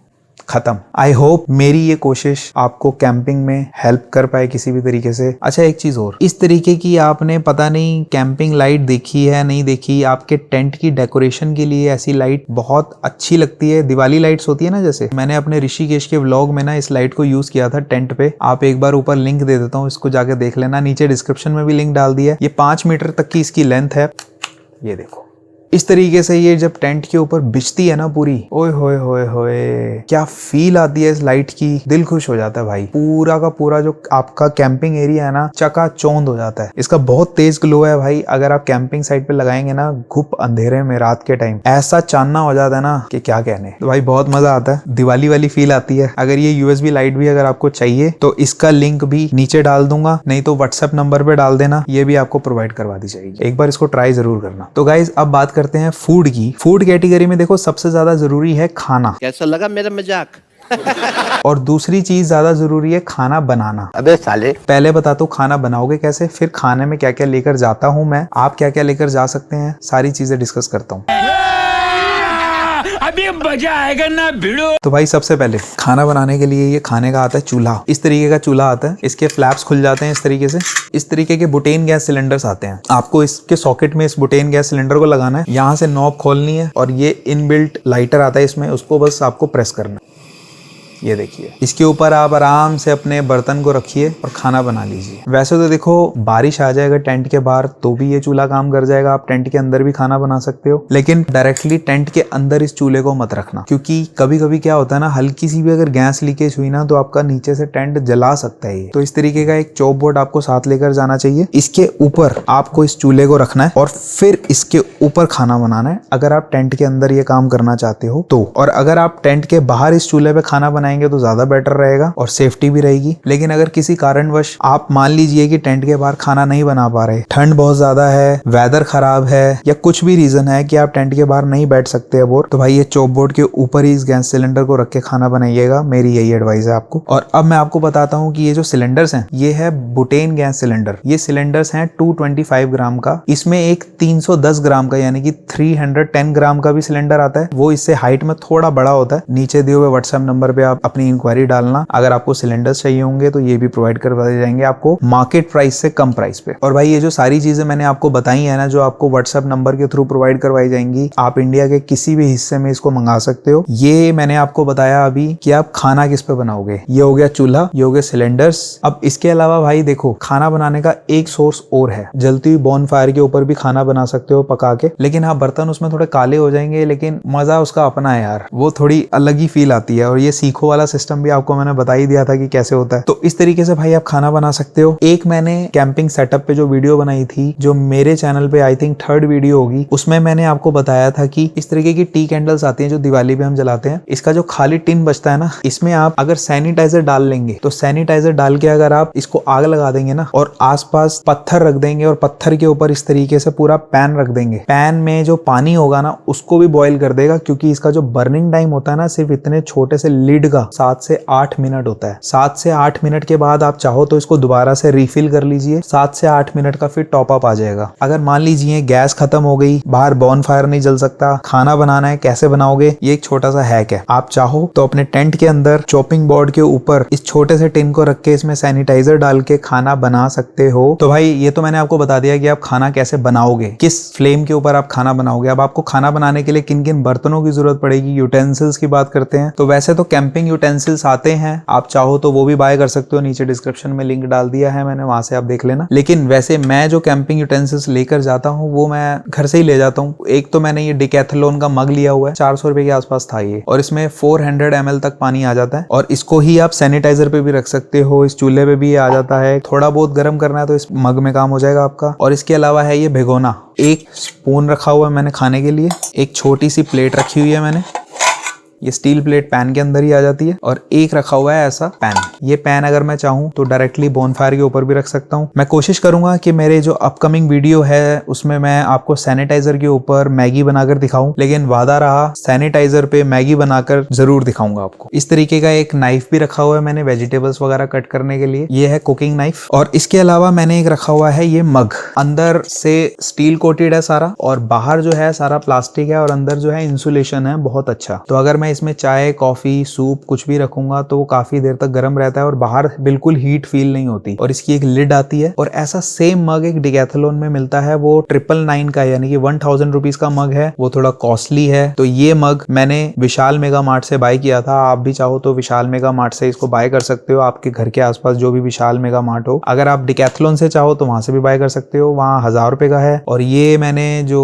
खत्म। आई होप मेरी ये कोशिश आपको कैंपिंग में हेल्प कर पाए किसी भी तरीके से। अच्छा एक चीज और, इस तरीके की आपने पता नहीं कैंपिंग लाइट देखी है नहीं देखी, आपके टेंट की डेकोरेशन के लिए ऐसी लाइट बहुत अच्छी लगती है। दिवाली लाइट्स होती है ना, जैसे मैंने अपने ऋषिकेश के व्लॉग में ना इस लाइट को यूज किया था टेंट पे। आप एक बार ऊपर लिंक दे देता हूँ, इसको जाके देख लेना, नीचे डिस्क्रिप्शन में भी लिंक डाल दिया। ये 5 मीटर तक की इसकी लेंथ है, ये देखो। इस तरीके से ये जब टेंट के ऊपर बिछती है ना पूरी, ओए होए होए होए क्या फील आती है इस लाइट की, दिल खुश हो जाता है भाई। पूरा का पूरा जो आपका कैंपिंग एरिया है ना चकाचौंध हो जाता है। इसका बहुत तेज ग्लो है भाई। अगर आप कैंपिंग साइट पे लगाएंगे ना घुप अंधेरे में रात के टाइम ऐसा चानना हो जाता है ना कि क्या कहने। तो भाई बहुत मजा आता है, दिवाली वाली फील आती है। अगर ये यूएसबी लाइट भी अगर आपको चाहिए तो इसका लिंक भी नीचे डाल दूंगा, नहीं तो व्हाट्सएप नंबर पे डाल देना, ये भी आपको प्रोवाइड करवा दी जाएगी। एक बार इसको ट्राई जरूर करना। तो गाइज अब बात करते हैं फूड की। फूड कैटेगरी में देखो सबसे ज्यादा जरूरी है खाना। कैसा लगा मेरा मजाक? और दूसरी चीज ज्यादा जरूरी है खाना बनाना। अबे साले, पहले बता तो खाना बनाओगे कैसे, फिर खाने में क्या क्या लेकर जाता हूं मैं, आप क्या क्या लेकर जा सकते हैं, सारी चीजें डिस्कस करता हूं। अभी मजा आएगा ना भिड़ो। तो भाई सबसे पहले खाना बनाने के लिए ये खाने का आता है चूल्हा। इस तरीके का चूल्हा आता है, इसके फ्लैप्स खुल जाते हैं इस तरीके से। इस तरीके के बुटेन गैस सिलेंडर्स आते हैं। आपको इसके सॉकेट में इस बुटेन गैस सिलेंडर को लगाना है, यहाँ से नॉब खोलनी है और ये इनबिल्ट लाइटर आता है इसमें, उसको बस आपको प्रेस करना है। ये देखिए, इसके ऊपर आप आराम से अपने बर्तन को रखिए और खाना बना लीजिए। वैसे तो देखो बारिश आ जाएगा टेंट के बाहर तो भी ये चूल्हा काम कर जाएगा, आप टेंट के अंदर भी खाना बना सकते हो, लेकिन डायरेक्टली टेंट के अंदर इस चूल्हे को मत रखना, क्योंकि कभी कभी क्या होता है ना, हल्की सी भी अगर गैस लीकेज हुई ना तो आपका नीचे से टेंट जला सकता है। तो इस तरीके का एक चॉप बोर्ड आपको साथ लेकर जाना चाहिए। इसके ऊपर आपको इस चूल्हे को रखना है और फिर इसके ऊपर खाना बनाना है, अगर आप टेंट के अंदर ये काम करना चाहते हो तो। और अगर आप टेंट के बाहर इस चूल्हे पे खाना बनाएंगे तो ज्यादा बेटर रहेगा और सेफ्टी भी रहेगी। लेकिन अगर किसी कारणवश आप मान लीजिए कि टेंट के बाहर खाना नहीं बना पा रहे, ठंड बहुत ज्यादा है, वेदर खराब है या कुछ भी रीजन है कि आप टेंट के बाहर नहीं बैठ सकते अब, और तो भाई ये चॉप बोर्ड के ऊपर ही इस गैस सिलेंडर को रख के खाना बनाइएगा, मेरी यही एडवाइस है आपको। और अब मैं आपको बताता हूँ कि ये जो सिलेंडर्स हैं ये है बुटेन गैस सिलेंडर। ये सिलेंडर्स हैं 225 ग्राम का, इसमें एक 310 ग्राम का यानी कि 310 ग्राम का भी सिलेंडर आता है, वो इससे हाइट में थोड़ा बड़ा होता है। नीचे दिए हुए व्हाट्सएप नंबर पे आप अपनी इंक्वायरी डालना, अगर आपको सिलेंडर्स चाहिए होंगे तो ये भी प्रोवाइड करवा दिए जाएंगे आपको मार्केट प्राइस से कम प्राइस पे। और भाई ये जो सारी चीजें मैंने आपको बताई है ना, जो आपको व्हाट्सएप नंबर के थ्रू प्रोवाइड करवाई जाएंगी, आप इंडिया के किसी भी हिस्से में इसको मंगा सकते हो। ये मैंने आपको बताया अभी कि आप खाना किस पे बनाओगे। ये हो गया चूल्हा, ये हो गया सिलेंडर्स। अब इसके अलावा भाई देखो, खाना बनाने का एक सोर्स और है, जलती हुई बॉन फायर के ऊपर भी खाना बना सकते हो पका के। लेकिन हाँ, बर्तन उसमें थोड़े काले हो जाएंगे, लेकिन मजा उसका अपना है यार, वो थोड़ी अलग ही फील आती है। और ये सीखो वाला सिस्टम भी आपको मैंने बता ही दिया था कि कैसे होता है। तो इस तरीके से भाई आप खाना बना सकते हो। एक मैंने कैंपिंग सेटअप पे जो वीडियो बनाई थी, जो मेरे चैनल पे आई थिंक 3rd वीडियो होगी, उसमें मैंने आपको बताया था कि इस तरीके की टी कैंडल्स आती हैं जो दिवाली पे हम जलाते हैं। इसका जो खाली टिन बचता है ना, इसमें आप अगर सैनिटाइजर डाल लेंगे तो सैनिटाइजर डाल के अगर आप इसको आग लगा देंगे ना और आसपास पत्थर रख देंगे और पत्थर के ऊपर इस तरीके से पूरा पैन रख देंगे, पैन में जो पानी होगा ना उसको भी बॉईल कर देगा, क्योंकि इसका जो बर्निंग टाइम होता है ना सिर्फ इतने छोटे से लिड का 7 से 8 मिनट होता है। 7 से 8 मिनट के बाद आप चाहो तो इसको दोबारा से रिफिल कर लीजिए, 7 से 8 मिनट का फिर टॉप अप आ जाएगा। अगर मान लीजिए गैस खत्म हो गई, बाहर बॉन फायर नहीं जल सकता, खाना बनाना है, कैसे बनाओगे, ये एक छोटा सा हैक है। आप चाहो तो अपने टेंट के अंदर चॉपिंग बोर्ड के ऊपर इस छोटे से टिन को रख के इसमें सैनिटाइजर डाल के खाना बना सकते हो। तो भाई ये तो मैंने आपको बता दिया कि आप खाना कैसे बनाओगे, किस फ्लेम के ऊपर आप खाना बनाओगे। अब आपको खाना बनाने के लिए किन किन बर्तनों की जरूरत पड़ेगी, यूटेंसिल्स की बात करते हैं। तो वैसे तो कैंपिंग यूटेंसिल्स आते हैं, आप चाहो तो वो भी बाय कर सकते हो, नीचे डिस्क्रिप्शन में लिंक डाल दिया है मैंने, वहां से आप देख लेना। लेकिन वैसे मैं जो कैंपिंग यूटेंसिल्स लेकर जाता हूँ वो मैं घर से ही ले जाता हूँ। एक तो मैंने ये डिकैथलॉन का मग लिया हुआ है, 400 रुपए के आसपास था ये, और इसमें 400 ml तक पानी आ जाता है। और इसको ही आप सैनिटाइजर पे भी रख सकते हो, इस चूल्हे पे भी आ जाता है। थोड़ा बहुत गर्म करना है तो इस मग में काम हो जाएगा आपका। और इसके अलावा है ये भिगोना, एक स्पून रखा हुआ है मैंने खाने के लिए, एक छोटी सी प्लेट रखी हुई है मैंने, ये स्टील प्लेट पैन के अंदर ही आ जाती है, और एक रखा हुआ है ऐसा पैन। ये पैन अगर मैं चाहूँ तो डायरेक्टली बोनफायर के ऊपर भी रख सकता हूँ। मैं कोशिश करूंगा कि मेरे जो अपकमिंग वीडियो है उसमें मैं आपको सैनिटाइजर के ऊपर मैगी बनाकर दिखाऊं, लेकिन वादा रहा सैनिटाइजर पे मैगी बनाकर जरूर दिखाऊंगा आपको। इस तरीके का एक नाइफ भी रखा हुआ है मैंने वेजिटेबल्स वगैरह कट करने के लिए, ये है कुकिंग नाइफ। और इसके अलावा मैंने एक रखा हुआ है ये मग, अंदर से स्टील कोटेड है सारा और बाहर जो है सारा प्लास्टिक है, और अंदर जो है इंसुलेशन है बहुत अच्छा। तो अगर मैं इसमें चाय, कॉफी, सूप कुछ भी रखूंगा तो वो काफी देर तक गर्म रहता है और बाहर बिल्कुल हीट फील नहीं होती। और इसकी एक लिड आती है। और ऐसा सेम मग एक डिकैथलॉन में मिलता है, वो 999 का यानी कि 1000 रुपीज का मग है, वो थोड़ा कॉस्टली है। तो ये मग मैंने विशाल मेगा मार्ट से बाय किया था, आप भी चाहो तो विशाल मेगा मार्ट से इसको बाय कर सकते हो, आपके घर के आसपास जो भी विशाल मेगा मार्ट हो। अगर आप डिकैथलॉन से चाहो तो वहां से भी बाय कर सकते हो, वहां 1000 रुपए का है। और ये मैंने जो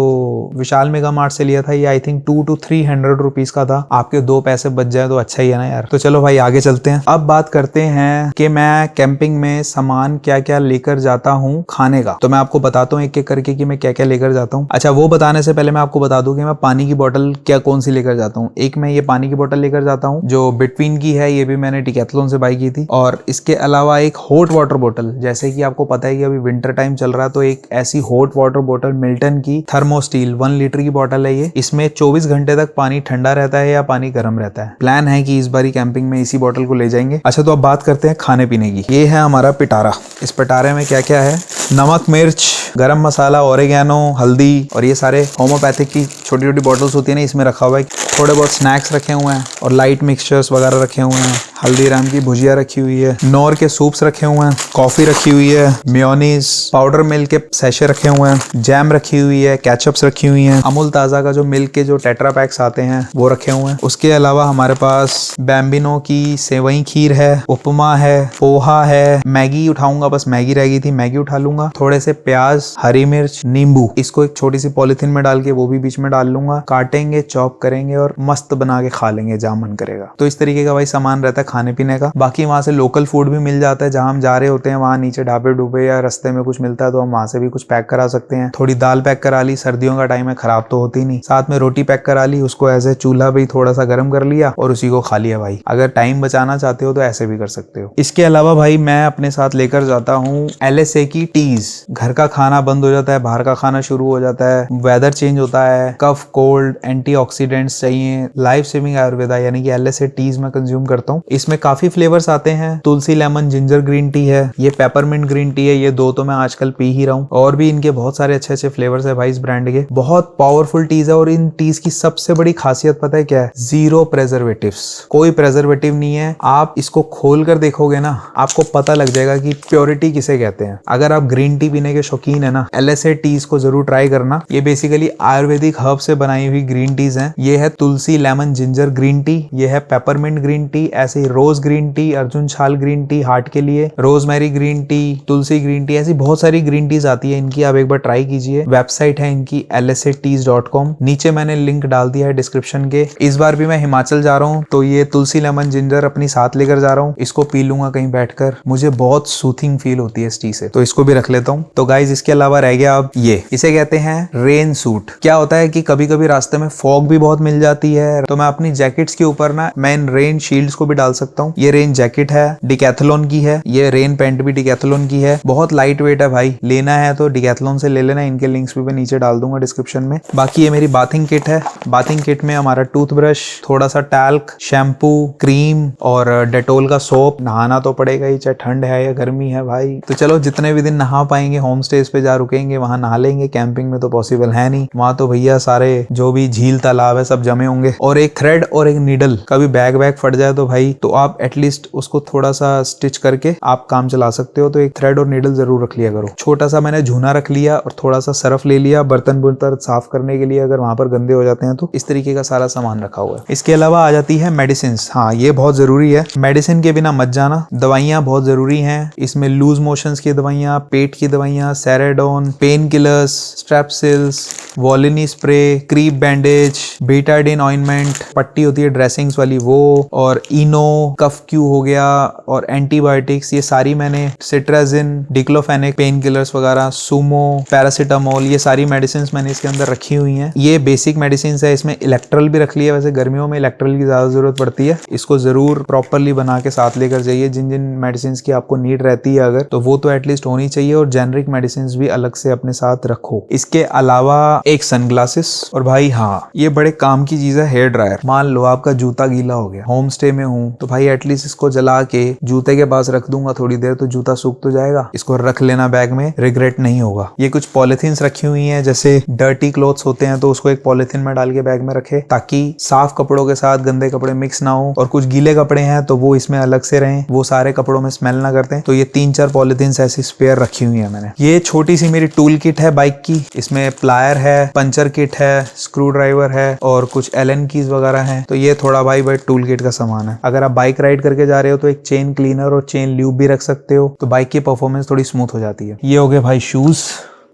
विशाल मेगा मार्ट से लिया था ये आई थिंक 200 to 300 रुपीज का था। आपके 2 पैसे बच जाए तो अच्छा ही है ना यार। तो चलो भाई आगे चलते हैं। अब बात करते हैं कि मैं कैंपिंग में सामान क्या क्या लेकर जाता हूँ खाने का। तो मैं आपको बताता हूँ एक एक करके कि मैं क्या क्या लेकर जाता हूँ। अच्छा, वो बताने से पहले मैं आपको बता दूं कि मैं पानी की बोतल क्या कौन सी लेकर जाता हूँ। एक मैं ये पानी की बोतल लेकर जाता हूँ जो बिटवीन की है, ये भी मैंने डिकैथलॉन से बाय की थी। और इसके अलावा एक हॉट वाटर बोतल, जैसे कि आपको पता है कि अभी विंटर टाइम चल रहा है, तो एक ऐसी हॉट वाटर बोतल मिल्टन की थर्मोस्टील 1 लीटर की बोतल है ये। इसमें 24 घंटे तक पानी ठंडा रहता है या पानी गर्म रहता है। प्लान है कि इस बारी कैंपिंग में इसी बोतल को ले जाएंगे। अच्छा, तो अब बात करते हैं खाने पीने की। ये है हमारा पिटारा। इस पिटारे में क्या क्या है, नमक, मिर्च, गरम मसाला, ओरिगैनो, हल्दी, और ये सारे होम्योपैथिक की छोटी छोटी बॉटल्स होती है ना, इसमें रखा हुआ है। थोड़े बहुत स्नैक्स रखे हुए हैं और लाइट मिक्सचर्स वगैरह रखे हुए हैं, हल्दीराम की भुजिया रखी हुई है, नौर के सूप्स रखे हुए हैं, कॉफी रखी हुई है, मेयोनीज, पाउडर मिल्क के सैशे रखे हुए हैं, जैम रखी हुई है, केचप्स रखी हुई हैं, अमूल ताजा का जो मिल्क के जो टेट्रा पैक्स आते हैं वो रखे हुए हैं। उसके अलावा हमारे पास बैम्बिनो की सेवई खीर है, उपमा है, पोहा है, मैगी उठाऊंगा, बस मैगी रह गई थी, मैगी उठा लूंगा, थोड़े से प्याज, हरी मिर्च, नींबू, इसको एक छोटी सी पॉलिथीन में डाल के वो भी बीच में डाल लूंगा, काटेंगे, चॉप करेंगे और मस्त बना के खा लेंगे जहाँ मन करेगा। तो इस तरीके का भाई सामान रहता है खाने पीने का। बाकी वहां से लोकल फूड भी मिल जाता है, जहां हम जा रहे होते हैं वहां नीचे ढाबे डूबे या रास्ते में कुछ मिलता है तो हम वहां से भी कुछ पैक करा सकते हैं। थोड़ी दाल पैक करा ली, सर्दियों का टाइम है, खराब तो होती नहीं। साथ में रोटी पैक करा ली, उसको ऐसे चूल्हा भी थोड़ा सा गर्म कर लिया और उसी को खा लिया भाई। अगर टाइम बचाना चाहते हो तो ऐसे भी कर सकते हो। इसके अलावा भाई मैं अपने साथ लेकर जाता हूँ LSA की टीज। घर का खाना बंद हो जाता है, बाहर का खाना शुरू हो जाता है, वेदर चेंज होता है, कफ कोल्ड एंटीऑक्सीडेंट्स चाहिए, लाइफ सेविंग आयुर्वेदा यानी कि LSA टीज मैं कंज्यूम करता हूँ। इसमें काफी फ्लेवर्स आते हैं, तुलसी लेमन जिंजर ग्रीन टी है, ये पेपरमिंट ग्रीन टी है, ये दो तो मैं आजकल पी ही रहा हूँ। और भी इनके बहुत सारे अच्छे अच्छे फ्लेवर्स है भाई इस ब्रांड के, बहुत पावरफुल टीज है। और इन टीज की सबसे बड़ी खासियत पता है क्या है? जीरो प्रेजर्वेटिव्स, कोई प्रेजर्वेटिव नहीं है। आप इसको खोल कर देखोगे ना, आपको पता लग जाएगा कि प्योरिटी किसे कहते हैं। अगर आप ग्रीन टी पीने के शौकीन है ना, LSA टीज को जरूर ट्राई करना। ये बेसिकली आयुर्वेदिक हर्ब से बनाई हुई ग्रीन टीज हैं। ये है तुलसी लेमन जिंजर ग्रीन टी, ये है पेपरमिंट ग्रीन टी, ऐसे ही रोज ग्रीन टी, अर्जुन छाल ग्रीन टी हार्ट के लिए, रोजमेरी ग्रीन टी, तुलसी ग्रीन टी, ऐसी बहुत सारी ग्रीन टीज आती है इनकी। आप एक बार ट्राई कीजिए। वेबसाइट है इनकी lsateas.com, नीचे मैंने लिंक डाल दिया है डिस्क्रिप्शन के। इस बार भी मैं हिमाचल जा रहा हूँ तो ये तुलसी लेमन जिंजर अपनी साथ लेकर जा रहा हूँ, इसको पी लूंगा कहीं बैठकर, मुझे बहुत सूथिंग फील होती है इस टी से, तो इसको भी रख लेता हूँ। तो गाइज इसके अलावा रह गया अब ये, इसे कहते हैं रेन सूट। क्या होता है कि कभी कभी रास्ते में फॉग भी बहुत मिल जाती है, तो मैं अपनी जैकेट्स के ऊपर ना मैं इन रेन शील्ड्स को भी डाल सकता हूँ। ये रेन जैकेट है, डिकैथलॉन की है, ये रेन पैंट भी डिकैथलॉन की है, बहुत लाइट वेट है भाई। लेना है तो डिकैथलॉन से ले लेना, इनके लिंक्स भी मैं नीचे डाल दूंगा डिस्क्रिप्शन में। बाकी ये मेरी बाथिंग किट है, बाथिंग किट में हमारा टूथब्रश, थोड़ा सा टैल्क, शैम्पू, क्रीम और डेटोल का सोप। नहाना तो पड़ेगा ही, चाहे ठंड है या गर्मी है भाई। तो चलो जितने भी दिन नहा पाएंगे, होम स्टेज पे जा रुकेंगे वहां नहा लेंगे, कैंपिंग में तो पॉसिबल है नहीं, वहां तो भैया सारे जो भी झील तालाब है सब जमे होंगे। और एक थ्रेड और एक नीडल, कभी बैग फट जाए तो भाई तो आप एटलीस्ट उसको थोड़ा सा स्टिच करके आप काम चला सकते हो। तो एक थ्रेड और नीडल जरूर रख लिया करो। छोटा सा मैंने झूना रख लिया और थोड़ा सा सरफ ले लिया बर्तन साफ करने के लिए, अगर वहां पर गंदे हो जाते हैं तो। इस तरीके का सारा सामान रखा हुआ है। इसके अलावा आ जाती है मेडिसिन। हाँ ये बहुत जरूरी है, मेडिसिन के बिना मत जाना। दवाइयां बहुत जरूरी हैं, इसमें लूज मोशंस की दवाइयां, पेट की दवाइयां, Saridon, pain killers, Strepsils, Volini spray, crepe bandage, Betadine ointment, पट्टी होती है ड्रेसिंग्स वाली वो, और इनो, कफ क्यू हो गया, और एंटीबायोटिक्स, ये सारी मैंने, सिट्राजिन, डिक्लोफेनेक पेन किलर्स वगैरह, सुमो, पैरासिटामोल, ये सारी मेडिसिन मैंने इसके अंदर रखी हुई हैं। ये बेसिक मेडिसिन है। इसमें इलेक्ट्रल भी रख लिया, वैसे गर्मियों में इलेक्ट्रल की ज्यादा जरूरत पड़ती है, इसको जरूर प्रॉपरली बना के साथ लेकर जाइए। जिन जिन मेडिसिन की आपको नीड रहती है अगर, तो वो तो एटलीस्ट होनी चाहिए। और जेनरिक मेडिसिन भी अलग से अपने साथ रखो। इसके अलावा एक सनग्लासेस, और भाई हाँ ये बड़े काम की चीज है, हेयर ड्रायर। मान लो आपका जूता गीला हो गया, होम स्टे में हूँ तो भाई एटलीस्ट इसको जला के जूते के पास रख दूंगा थोड़ी देर, तो जूता सूख तो जाएगा। इसको रख लेना बैग में, रिग्रेट नहीं होगा। ये कुछ पॉलिथीन्स रखी हुई हैं, जैसे डर्टी क्लोथ्स होते हैं तो उसको एक पॉलिथीन में डाल के बैग में रखे, ताकि साफ कपड़ों के साथ गंदे कपड़े मिक्स ना हो। और कुछ गीले कपड़े हैं तो वो इसमें अलग से रहें, वो सारे कपड़ों में स्मेल ना करते हैं। तो ये 3-4 पॉलिथीन्स ऐसी स्पेयर रखी हुई है मैंने। ये छोटी सी मेरी टूल किट है बाइक की, इसमें प्लायर है, पंचर किट है, स्क्रू ड्राइवर है और कुछ एलन कीज वगैरह हैं। तो ये थोड़ा भाई टूल किट का सामान है। अगर आप बाइक राइड करके जा रहे हो तो एक चेन क्लीनर और चेन ल्यूब भी रख सकते हो, तो बाइक की परफॉर्मेंस थोड़ी स्मूथ हो जाती है। ये हो गए भाई शूज।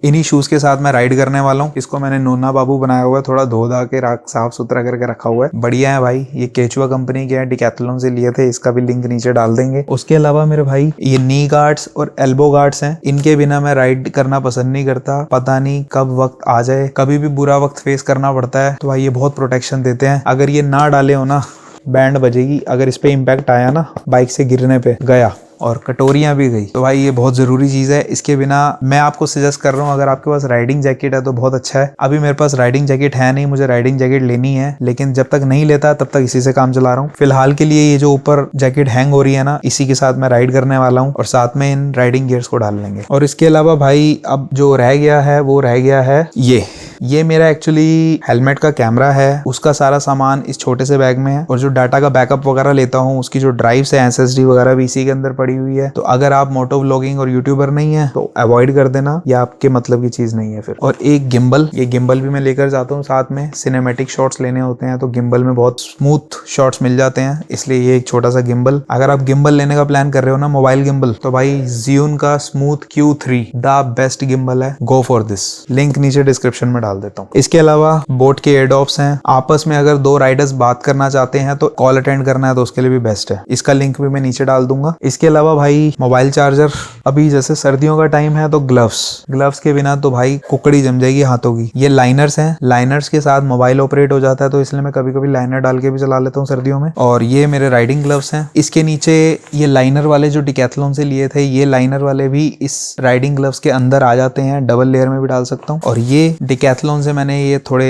इन्हीं शूज के साथ मैं राइड करने वाला हूँ। इसको मैंने नोना बाबू बनाया हुआ है, थोड़ा धो धा के साफ सुथरा करके रखा हुआ है। बढ़िया है भाई, ये केचुआ कंपनी के हैं, डिकैथलॉन से लिए थे। इसका भी लिंक नीचे डाल देंगे। उसके अलावा मेरे भाई ये नी गार्ड्स और एल्बो गार्ड्स हैं, इनके बिना मैं राइड करना पसंद नहीं करता। पता नहीं कब वक्त आ जाए, कभी भी बुरा वक्त फेस करना पड़ता है, तो भाई ये बहुत प्रोटेक्शन देते हैं। अगर ये ना डाले हो ना, बैंड बजेगी। अगर इस पे इम्पैक्ट आया ना बाइक से गिरने पे, गया, और कटोरियां भी गई। तो भाई ये बहुत जरूरी चीज है। इसके बिना मैं आपको सजेस्ट कर रहा हूँ, अगर आपके पास राइडिंग जैकेट है तो बहुत अच्छा है। अभी मेरे पास राइडिंग जैकेट है नहीं, मुझे राइडिंग जैकेट लेनी है, लेकिन जब तक नहीं लेता तब तक इसी से काम चला रहा हूँ। फिलहाल के लिए ये जो ऊपर जैकेट हैंग हो रही है ना, इसी के साथ मैं राइड करने वाला हूँ, और साथ में इन राइडिंग गियर्स को डाल लेंगे। और इसके अलावा भाई अब जो रह गया है वो रह गया है ये ये मेरा एक्चुअली हेलमेट का कैमरा है, उसका सारा सामान इस छोटे से बैग में है और जो डाटा का बैकअप वगैरह लेता हूँ उसकी जो ड्राइव्स है SSD वगैरह भी इसी के अंदर पड़ी हुई है। तो अगर आप मोटो व्लॉगिंग और यूट्यूबर नहीं है तो अवॉइड कर देना, ये आपके मतलब की चीज नहीं है फिर। और एक गिम्बल, ये गिम्बल भी मैं लेकर जाता हूँ साथ में, सिनेमैटिक शॉट्स लेने होते हैं तो गिम्बल में बहुत स्मूथ शॉट्स मिल जाते हैं, इसलिए ये एक छोटा सा गिम्बल। अगर आप गिम्बल लेने का प्लान कर रहे हो ना, मोबाइल गिम्बल, तो भाई Zhiyun का smooth Q3 the best gimbal है, गो फॉर दिस। लिंक नीचे डिस्क्रिप्शन में डाल देता हूँ। इसके अलावा बोट के एयरडॉप्स हैं, आपस में अगर दो राइडर्स बात करना चाहते हैं तो कॉल अटेंड करना है तो उसके लिए भी बेस्ट है, इसका लिंक भी मैं नीचे डाल दूंगा। इसके अलावा भाई मोबाइल चार्जर, अभी जैसे सर्दियों का टाइम है तो ग्लव्स के बिना तो भाई कुकड़ी जम जाएगी हाथों की। ये लाइनर्स हैं, लाइनर्स के साथ मोबाइल ऑपरेट हो जाता है तो इसलिए मैं कभी कभी लाइनर डाल के भी चला लेता हूँ सर्दियों में। और ये मेरे राइडिंग ग्लव्स हैं। इसके नीचे ये लाइनर वाले जो डिकैथलॉन से लिए थे, ये लाइनर वाले भी इस राइडिंग ग्लव्स के अंदर आ जाते हैं, डबल लेयर में भी डाल सकता हूँ। और ये डिकैथलॉन से मैंने ये थोड़े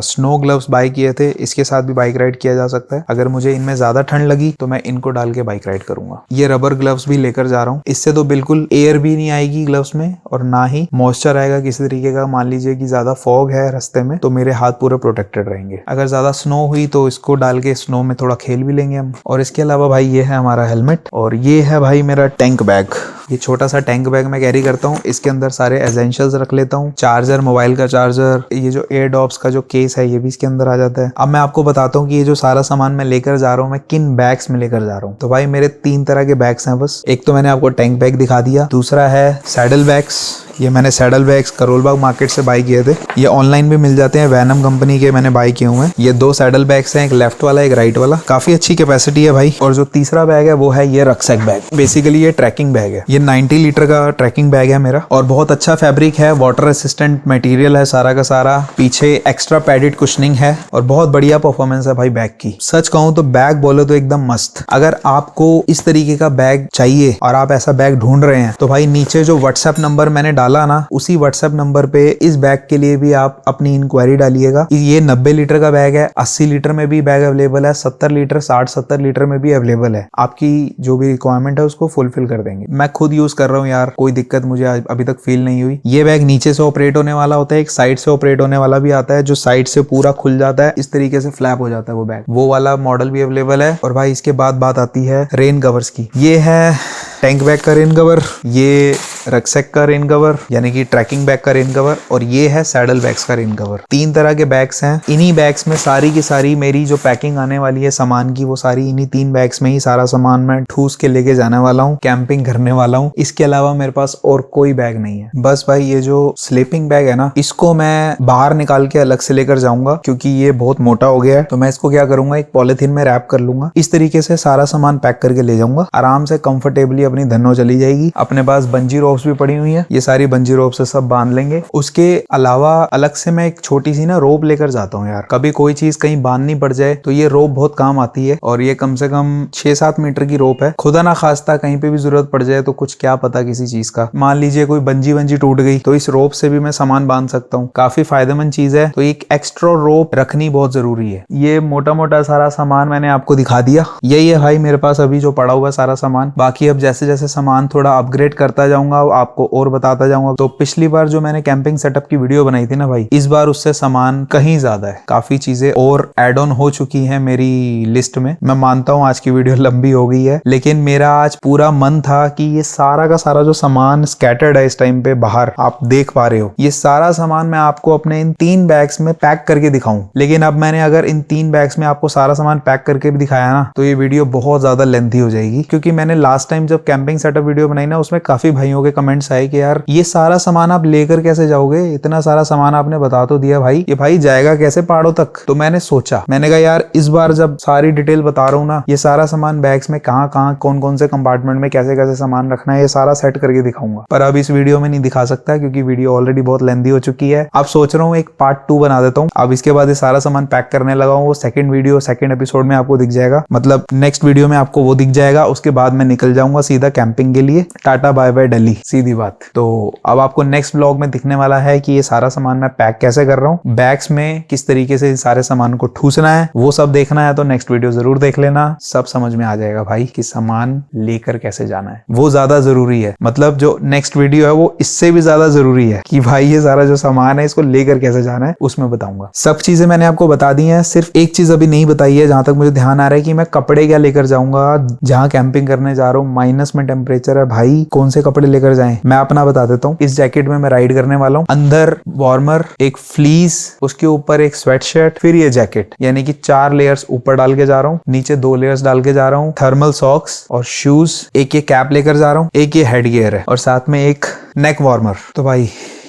स्नो ग्लव्स बाय किए थे, इसके साथ भी बाइक राइड किया जा सकता है। अगर मुझे इनमें ज्यादा ठंड लगी तो मैं इनको डाल के बाइक राइड करूंगा। ये रबर ग्लव्स भी लेकर जा रहा हूँ, इससे तो बिल्कुल एयर भी नहीं आएगी ग्लव्स में और ना ही मॉइस्चर आएगा किसी तरीके का। मान लीजिए कि ज्यादा फॉग है रास्ते में तो मेरे हाथ पूरे प्रोटेक्टेड रहेंगे। अगर ज्यादा स्नो हुई तो इसको डाल के स्नो में थोड़ा खेल भी लेंगे हम। और इसके अलावा भाई ये है हमारा हेलमेट और ये है भाई मेरा टैंक बैग। ये छोटा सा टैंक बैग मैं कैरी करता हूँ, इसके अंदर सारे एसेंशियल्स रख लेता हूँ, चार्जर, मोबाइल का चार्जर, ये जो एयरडॉप्स का जो केस है ये भी इसके अंदर आ जाता है। अब मैं आपको बताता हूँ कि ये जो सारा सामान मैं लेकर जा रहा हूँ मैं किन बैग्स में लेकर जा रहा हूँ। तो भाई मेरे 3 तरह के बैग्स हैं बस। एक तो मैंने आपको टैंक बैग दिखा दिया, दूसरा है सैडल बैग्स। ये मैंने saddle bags Karol Bagh market से बाय किए थे, ये ऑनलाइन भी मिल जाते हैं, वैनम कंपनी के मैंने बाय किए हुए हैं। ये 2 सैडल बैग्स हैं, एक लेफ्ट वाला एक राइट वाला, काफी अच्छी कैपेसिटी है भाई। और जो तीसरा बैग है वो है ये रक्सैक बैग। बेसिकली ये ट्रैकिंग बैग है, ये 90 लीटर का ट्रैकिंग बैग है मेरा और बहुत अच्छा फैब्रिक है, वाटर रेसिस्टेंट मटेरियल है सारा का सारा, पीछे एक्स्ट्रा पैडेड कुशनिंग है और बहुत बढ़िया परफॉर्मेंस है भाई बैग की। सच कहूं तो बैग बोलो तो एकदम मस्त। अगर आपको इस तरीके का बैग चाहिए और आप ऐसा बैग ढूंढ रहे हैं तो भाई नीचे जो व्हाट्सएप नंबर मैंने डाला ना, उसी व्हाट्सएप नंबर पे इस बैग के लिए भी आप अपनी इंक्वायरी डालिएगा। ये 90 लीटर का बैग है, 80 लीटर में भी बैग अवेलेबल है, 70 लीटर 60-70 लीटर में भी अवेलेबल है। आपकी जो भी रिक्वायरमेंट है उसको फुलफिल कर देंगे। मैं खुद यूज कर रहा हूँ यार, कोई दिक्कत मुझे अभी तक फील नहीं हुई। ये बैग नीचे से ऑपरेट होने वाला होता है, एक साइड से ऑपरेट होने वाला भी आता है, जो साइड से पूरा खुल जाता है, इस तरीके से फ्लैप हो जाता है वो बैग, वो वाला मॉडल भी अवेलेबल है। और भाई इसके बाद बात आती है रेन कवर्स की। ये है टैंक बैग का रेन कवर, ये रक्सैक का रेन कवर यानी कि ट्रैकिंग बैग का रेन कवर और ये है सैडल बैग्स का रेन कवर। 3 तरह के बैग्स हैं। इन्हीं बैग्स में सारी की सारी मेरी जो पैकिंग आने वाली है सामान की, वो सारी इन्हीं 3 बैग्स में ही सारा सामान मैं ठूस के लेके जाने वाला हूँ, कैंपिंग करने वाला हूँ। इसके अलावा मेरे पास और कोई बैग नहीं है। बस भाई ये जो स्लीपिंग बैग है ना, इसको मैं बाहर निकाल के अलग से लेकर जाऊंगा क्योंकि ये बहुत मोटा हो गया है। तो मैं इसको क्या करूंगा, एक पॉलिथीन में रैप कर लूंगा, इस तरीके से सारा सामान पैक करके ले जाऊंगा, आराम से कंफर्टेबली अपनी धन्नो चली जाएगी। अपने पास बंजी रोप्स भी पड़ी हुई है, ये सारी बंजी रोप से सब बांध लेंगे। उसके अलावा अलग से मैं एक छोटी सी ना रोप लेकर जाता हूँ यार, कभी कोई चीज कहीं बांधनी पड़ जाए तो ये रोप बहुत काम आती है। और ये कम से कम 6-7 मीटर की रोप है, खुदा ना खास्ता कहीं पे भी जरूरत पड़ जाए तो कुछ क्या पता किसी चीज का, मान लीजिए कोई बंजी टूट गई तो इस रोप से भी मैं सामान बांध सकता हूँ, काफी फायदेमंद चीज है। तो एक एक्स्ट्रा रोप रखनी बहुत जरूरी है। ये मोटा मोटा सारा सामान मैंने आपको दिखा दिया, यही है भाई मेरे पास अभी जो पड़ा हुआ सारा सामान। बाकी अब जैसे जैसे सामान थोड़ा अपग्रेड करता जाऊंगा आपको और बताता जाऊंगा। तो पिछली बार जो मैंने कैंपिंग सेटअप की वीडियो बनाई थी ना भाई, इस बार उससे सामान कहीं ज्यादा है, काफी चीजें और एड ऑन हो चुकी हैं मेरी लिस्ट में। मैं मानता हूँ आज की वीडियो लंबी हो गई है, लेकिन मेरा आज पूरा मन था कि ये सारा का सारा जो सामान स्कैटर्ड है इस टाइम पे बाहर, आप देख पा रहे हो, ये सारा सामान मैं आपको अपने इन 3 बैग्स में पैक करके दिखाऊं। लेकिन अब मैंने अगर इन 3 बैग्स में आपको सारा सामान पैक करके भी दिखाया ना तो ये वीडियो बहुत ज्यादा लेंथी हो जाएगी। क्योंकि मैंने लास्ट टाइम जब कैंपिंग सेटअप वीडियो बनाई ना, उसमें काफी भाइयों के कमेंट्स आए कि यार ये सारा सामान आप लेकर कैसे जाओगे, इतना सारा सामान आपने बता तो दिया भाई, ये भाई जाएगा कैसे पहाड़ों तक। तो मैंने सोचा, मैंने कहा यार इस बार जब सारी डिटेल बता रहा हूँ ना, ये सारा सामान बैग्स में कहाँ कहाँ कौन कौन से कंपार्टमेंट में कैसे कैसे सामान रखना है, ये सारा सेट करके दिखाऊंगा। पर अब इस वीडियो में नहीं दिखा सकता क्योंकि वीडियो ऑलरेडी बहुत लेंथी हो चुकी है। अब सोच रहा हूँ एक पार्ट 2 बना देता हूँ। अब इसके बाद ये सारा सामान पैक करने लगा हूँ, वो सेकंड वीडियो सेकंड एपिसोड में आपको दिख जाएगा, मतलब नेक्स्ट वीडियो में आपको वो दिख जाएगा। उसके बाद मैं निकल जाऊंगा सीधा कैंपिंग के लिए। Tata bye bye Delhi. सीधी बात। तो अब आपको नेक्स्ट ब्लॉग में दिखने वाला है कि ये सारा सामान मैं पैक कैसे कर रहा हूँ, बैग्स में किस तरीके से सारे सामान को ठूसना है, वो सब देखना है तो नेक्स्ट वीडियो जरूर देख लेना। सब समझ में आ जाएगा भाई कि सामान लेकर कैसे जाना है, वो ज्यादा जरूरी है। मतलब जो नेक्स्ट वीडियो है वो इससे भी ज्यादा जरूरी है कि भाई ये सारा जो सामान है इसको लेकर कैसे जाना है, उसमें बताऊंगा। सब चीजें मैंने आपको बता दी है, सिर्फ एक चीज अभी नहीं बताई है जहां तक मुझे ध्यान आ रहा है कि मैं कपड़े क्या लेकर जाऊंगा। जहां कैंपिंग करने जा रहा हूँ माइनस में टेम्परेचर है भाई, कौन से कपड़े लेकर जाएं मैं अपना बता देता हूँ। इस जैकेट में मैं राइड करने वाला हूँ, अंदर वार्मर, एक फ्लीस, उसके ऊपर एक स्वेट शर्ट, फिर ये जैकेट, यानी कि 4 लेयर्स ऊपर डाल के जा रहा हूँ, नीचे 2 लेयर्स डाल के जा रहा हूँ, थर्मल सॉक्स और शूज, एक ये कैप लेकर जा रहा हूँ, एक ये हेड गियर है और साथ में एक नेक वार्मर। तो भाई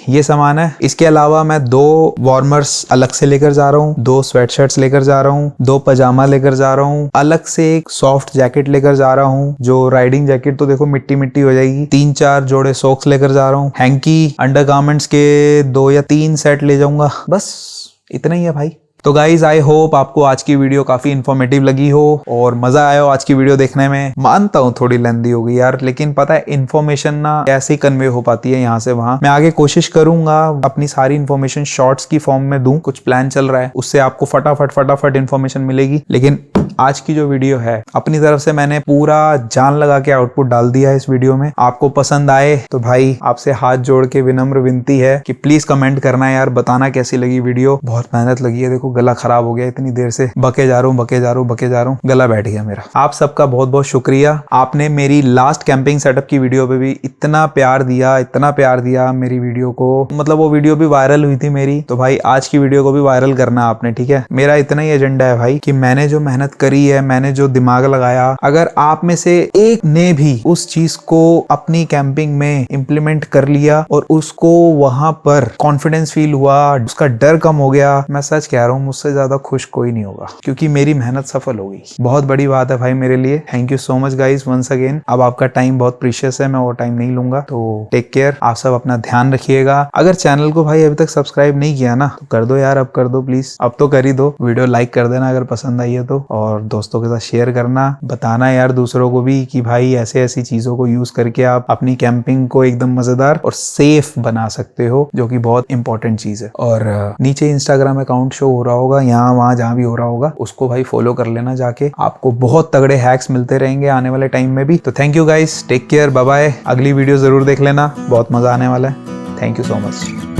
ये सामान है। इसके अलावा मैं 2 वार्मर्स अलग से लेकर जा रहा हूँ, 2 स्वेटशर्ट्स लेकर जा रहा हूँ, 2 पजामा लेकर जा रहा हूँ, अलग से एक सॉफ्ट जैकेट लेकर जा रहा हूँ, जो राइडिंग जैकेट तो देखो मिट्टी मिट्टी हो जाएगी, 3-4 जोड़े सॉक्स लेकर जा रहा हूँ, हैंकी, अंडरगारमेंट्स के 2 या 3 सेट ले जाऊंगा, बस इतना ही है भाई। तो गाइज आई होप आपको आज की वीडियो काफी इन्फॉर्मेटिव लगी हो और मजा आया हो आज की वीडियो देखने में। मानता हूँ थोड़ी लेंदी हो गई यार, लेकिन पता है इन्फॉर्मेशन ना कैसे कन्वे हो पाती है यहाँ से वहां। मैं आगे कोशिश करूंगा अपनी सारी इन्फॉर्मेशन शॉर्ट्स की फॉर्म में दूं, कुछ प्लान चल रहा है, उससे आपको फटाफट इन्फॉर्मेशन मिलेगी। लेकिन आज की जो वीडियो है अपनी तरफ से मैंने पूरा जान लगा के आउटपुट डाल दिया है इस वीडियो में। आपको पसंद आए तो भाई आपसे हाथ जोड़ के विनम्र विनती है कि प्लीज कमेंट करना यार, बताना कैसी लगी वीडियो। बहुत मेहनत लगी है, देखो गला खराब हो गया, इतनी देर से बके जा रहा हूँ, गला बैठ गया मेरा। आप सबका बहुत बहुत शुक्रिया, आपने मेरी लास्ट कैंपिंग सेटअप की वीडियो पे भी इतना प्यार दिया मेरी वीडियो को, मतलब वो वीडियो भी वायरल हुई थी मेरी। तो भाई आज की वीडियो को भी वायरल करना आपने, ठीक है। मेरा इतना ही एजेंडा है भाई कि मैंने जो मेहनत करी है, मैंने जो दिमाग लगाया, अगर आप में से एक ने भी उस चीज को अपनी कैंपिंग में इंप्लीमेंट कर लिया और उसको वहां पर कॉन्फिडेंस फील हुआ, उसका डर कम हो गया, मैं सच कह रहा हूँ मुझसे ज्यादा खुश कोई नहीं होगा, क्योंकि मेरी मेहनत सफल हो गई। बहुत बड़ी बात है भाई मेरे लिए। Thank you so much guys once again. अब आपका टाइम बहुत प्रीशियस है, मैं और टाइम नहीं लूंगा, तो टेक केयर। आप सब अपना ध्यान रखिएगा। अगर चैनल को भाई अभी तक सब्सक्राइब नहीं किया ना तो कर दो यार, अब कर दो प्लीज, अब तो कर ही दो। वीडियो लाइक कर देना अगर पसंद आई है तो, और दोस्तों के साथ शेयर करना, बताना यार दूसरों को भी कि भाई ऐसे ऐसी चीजों को यूज करके आप अपनी कैंपिंग को एकदम मजेदार और सेफ बना सकते हो, जो कि बहुत इंपॉर्टेंट चीज है। और नीचे इंस्टाग्राम अकाउंट शो हो रहा होगा, यहाँ वहां जहां भी हो रहा होगा, उसको भाई फॉलो कर लेना जाके, आपको बहुत तगड़े हैक्स मिलते रहेंगे आने वाले टाइम में भी। तो thank you guys, take care, bye bye. अगली वीडियो जरूर देख लेना, बहुत मजा आने वाला है। Thank you so much.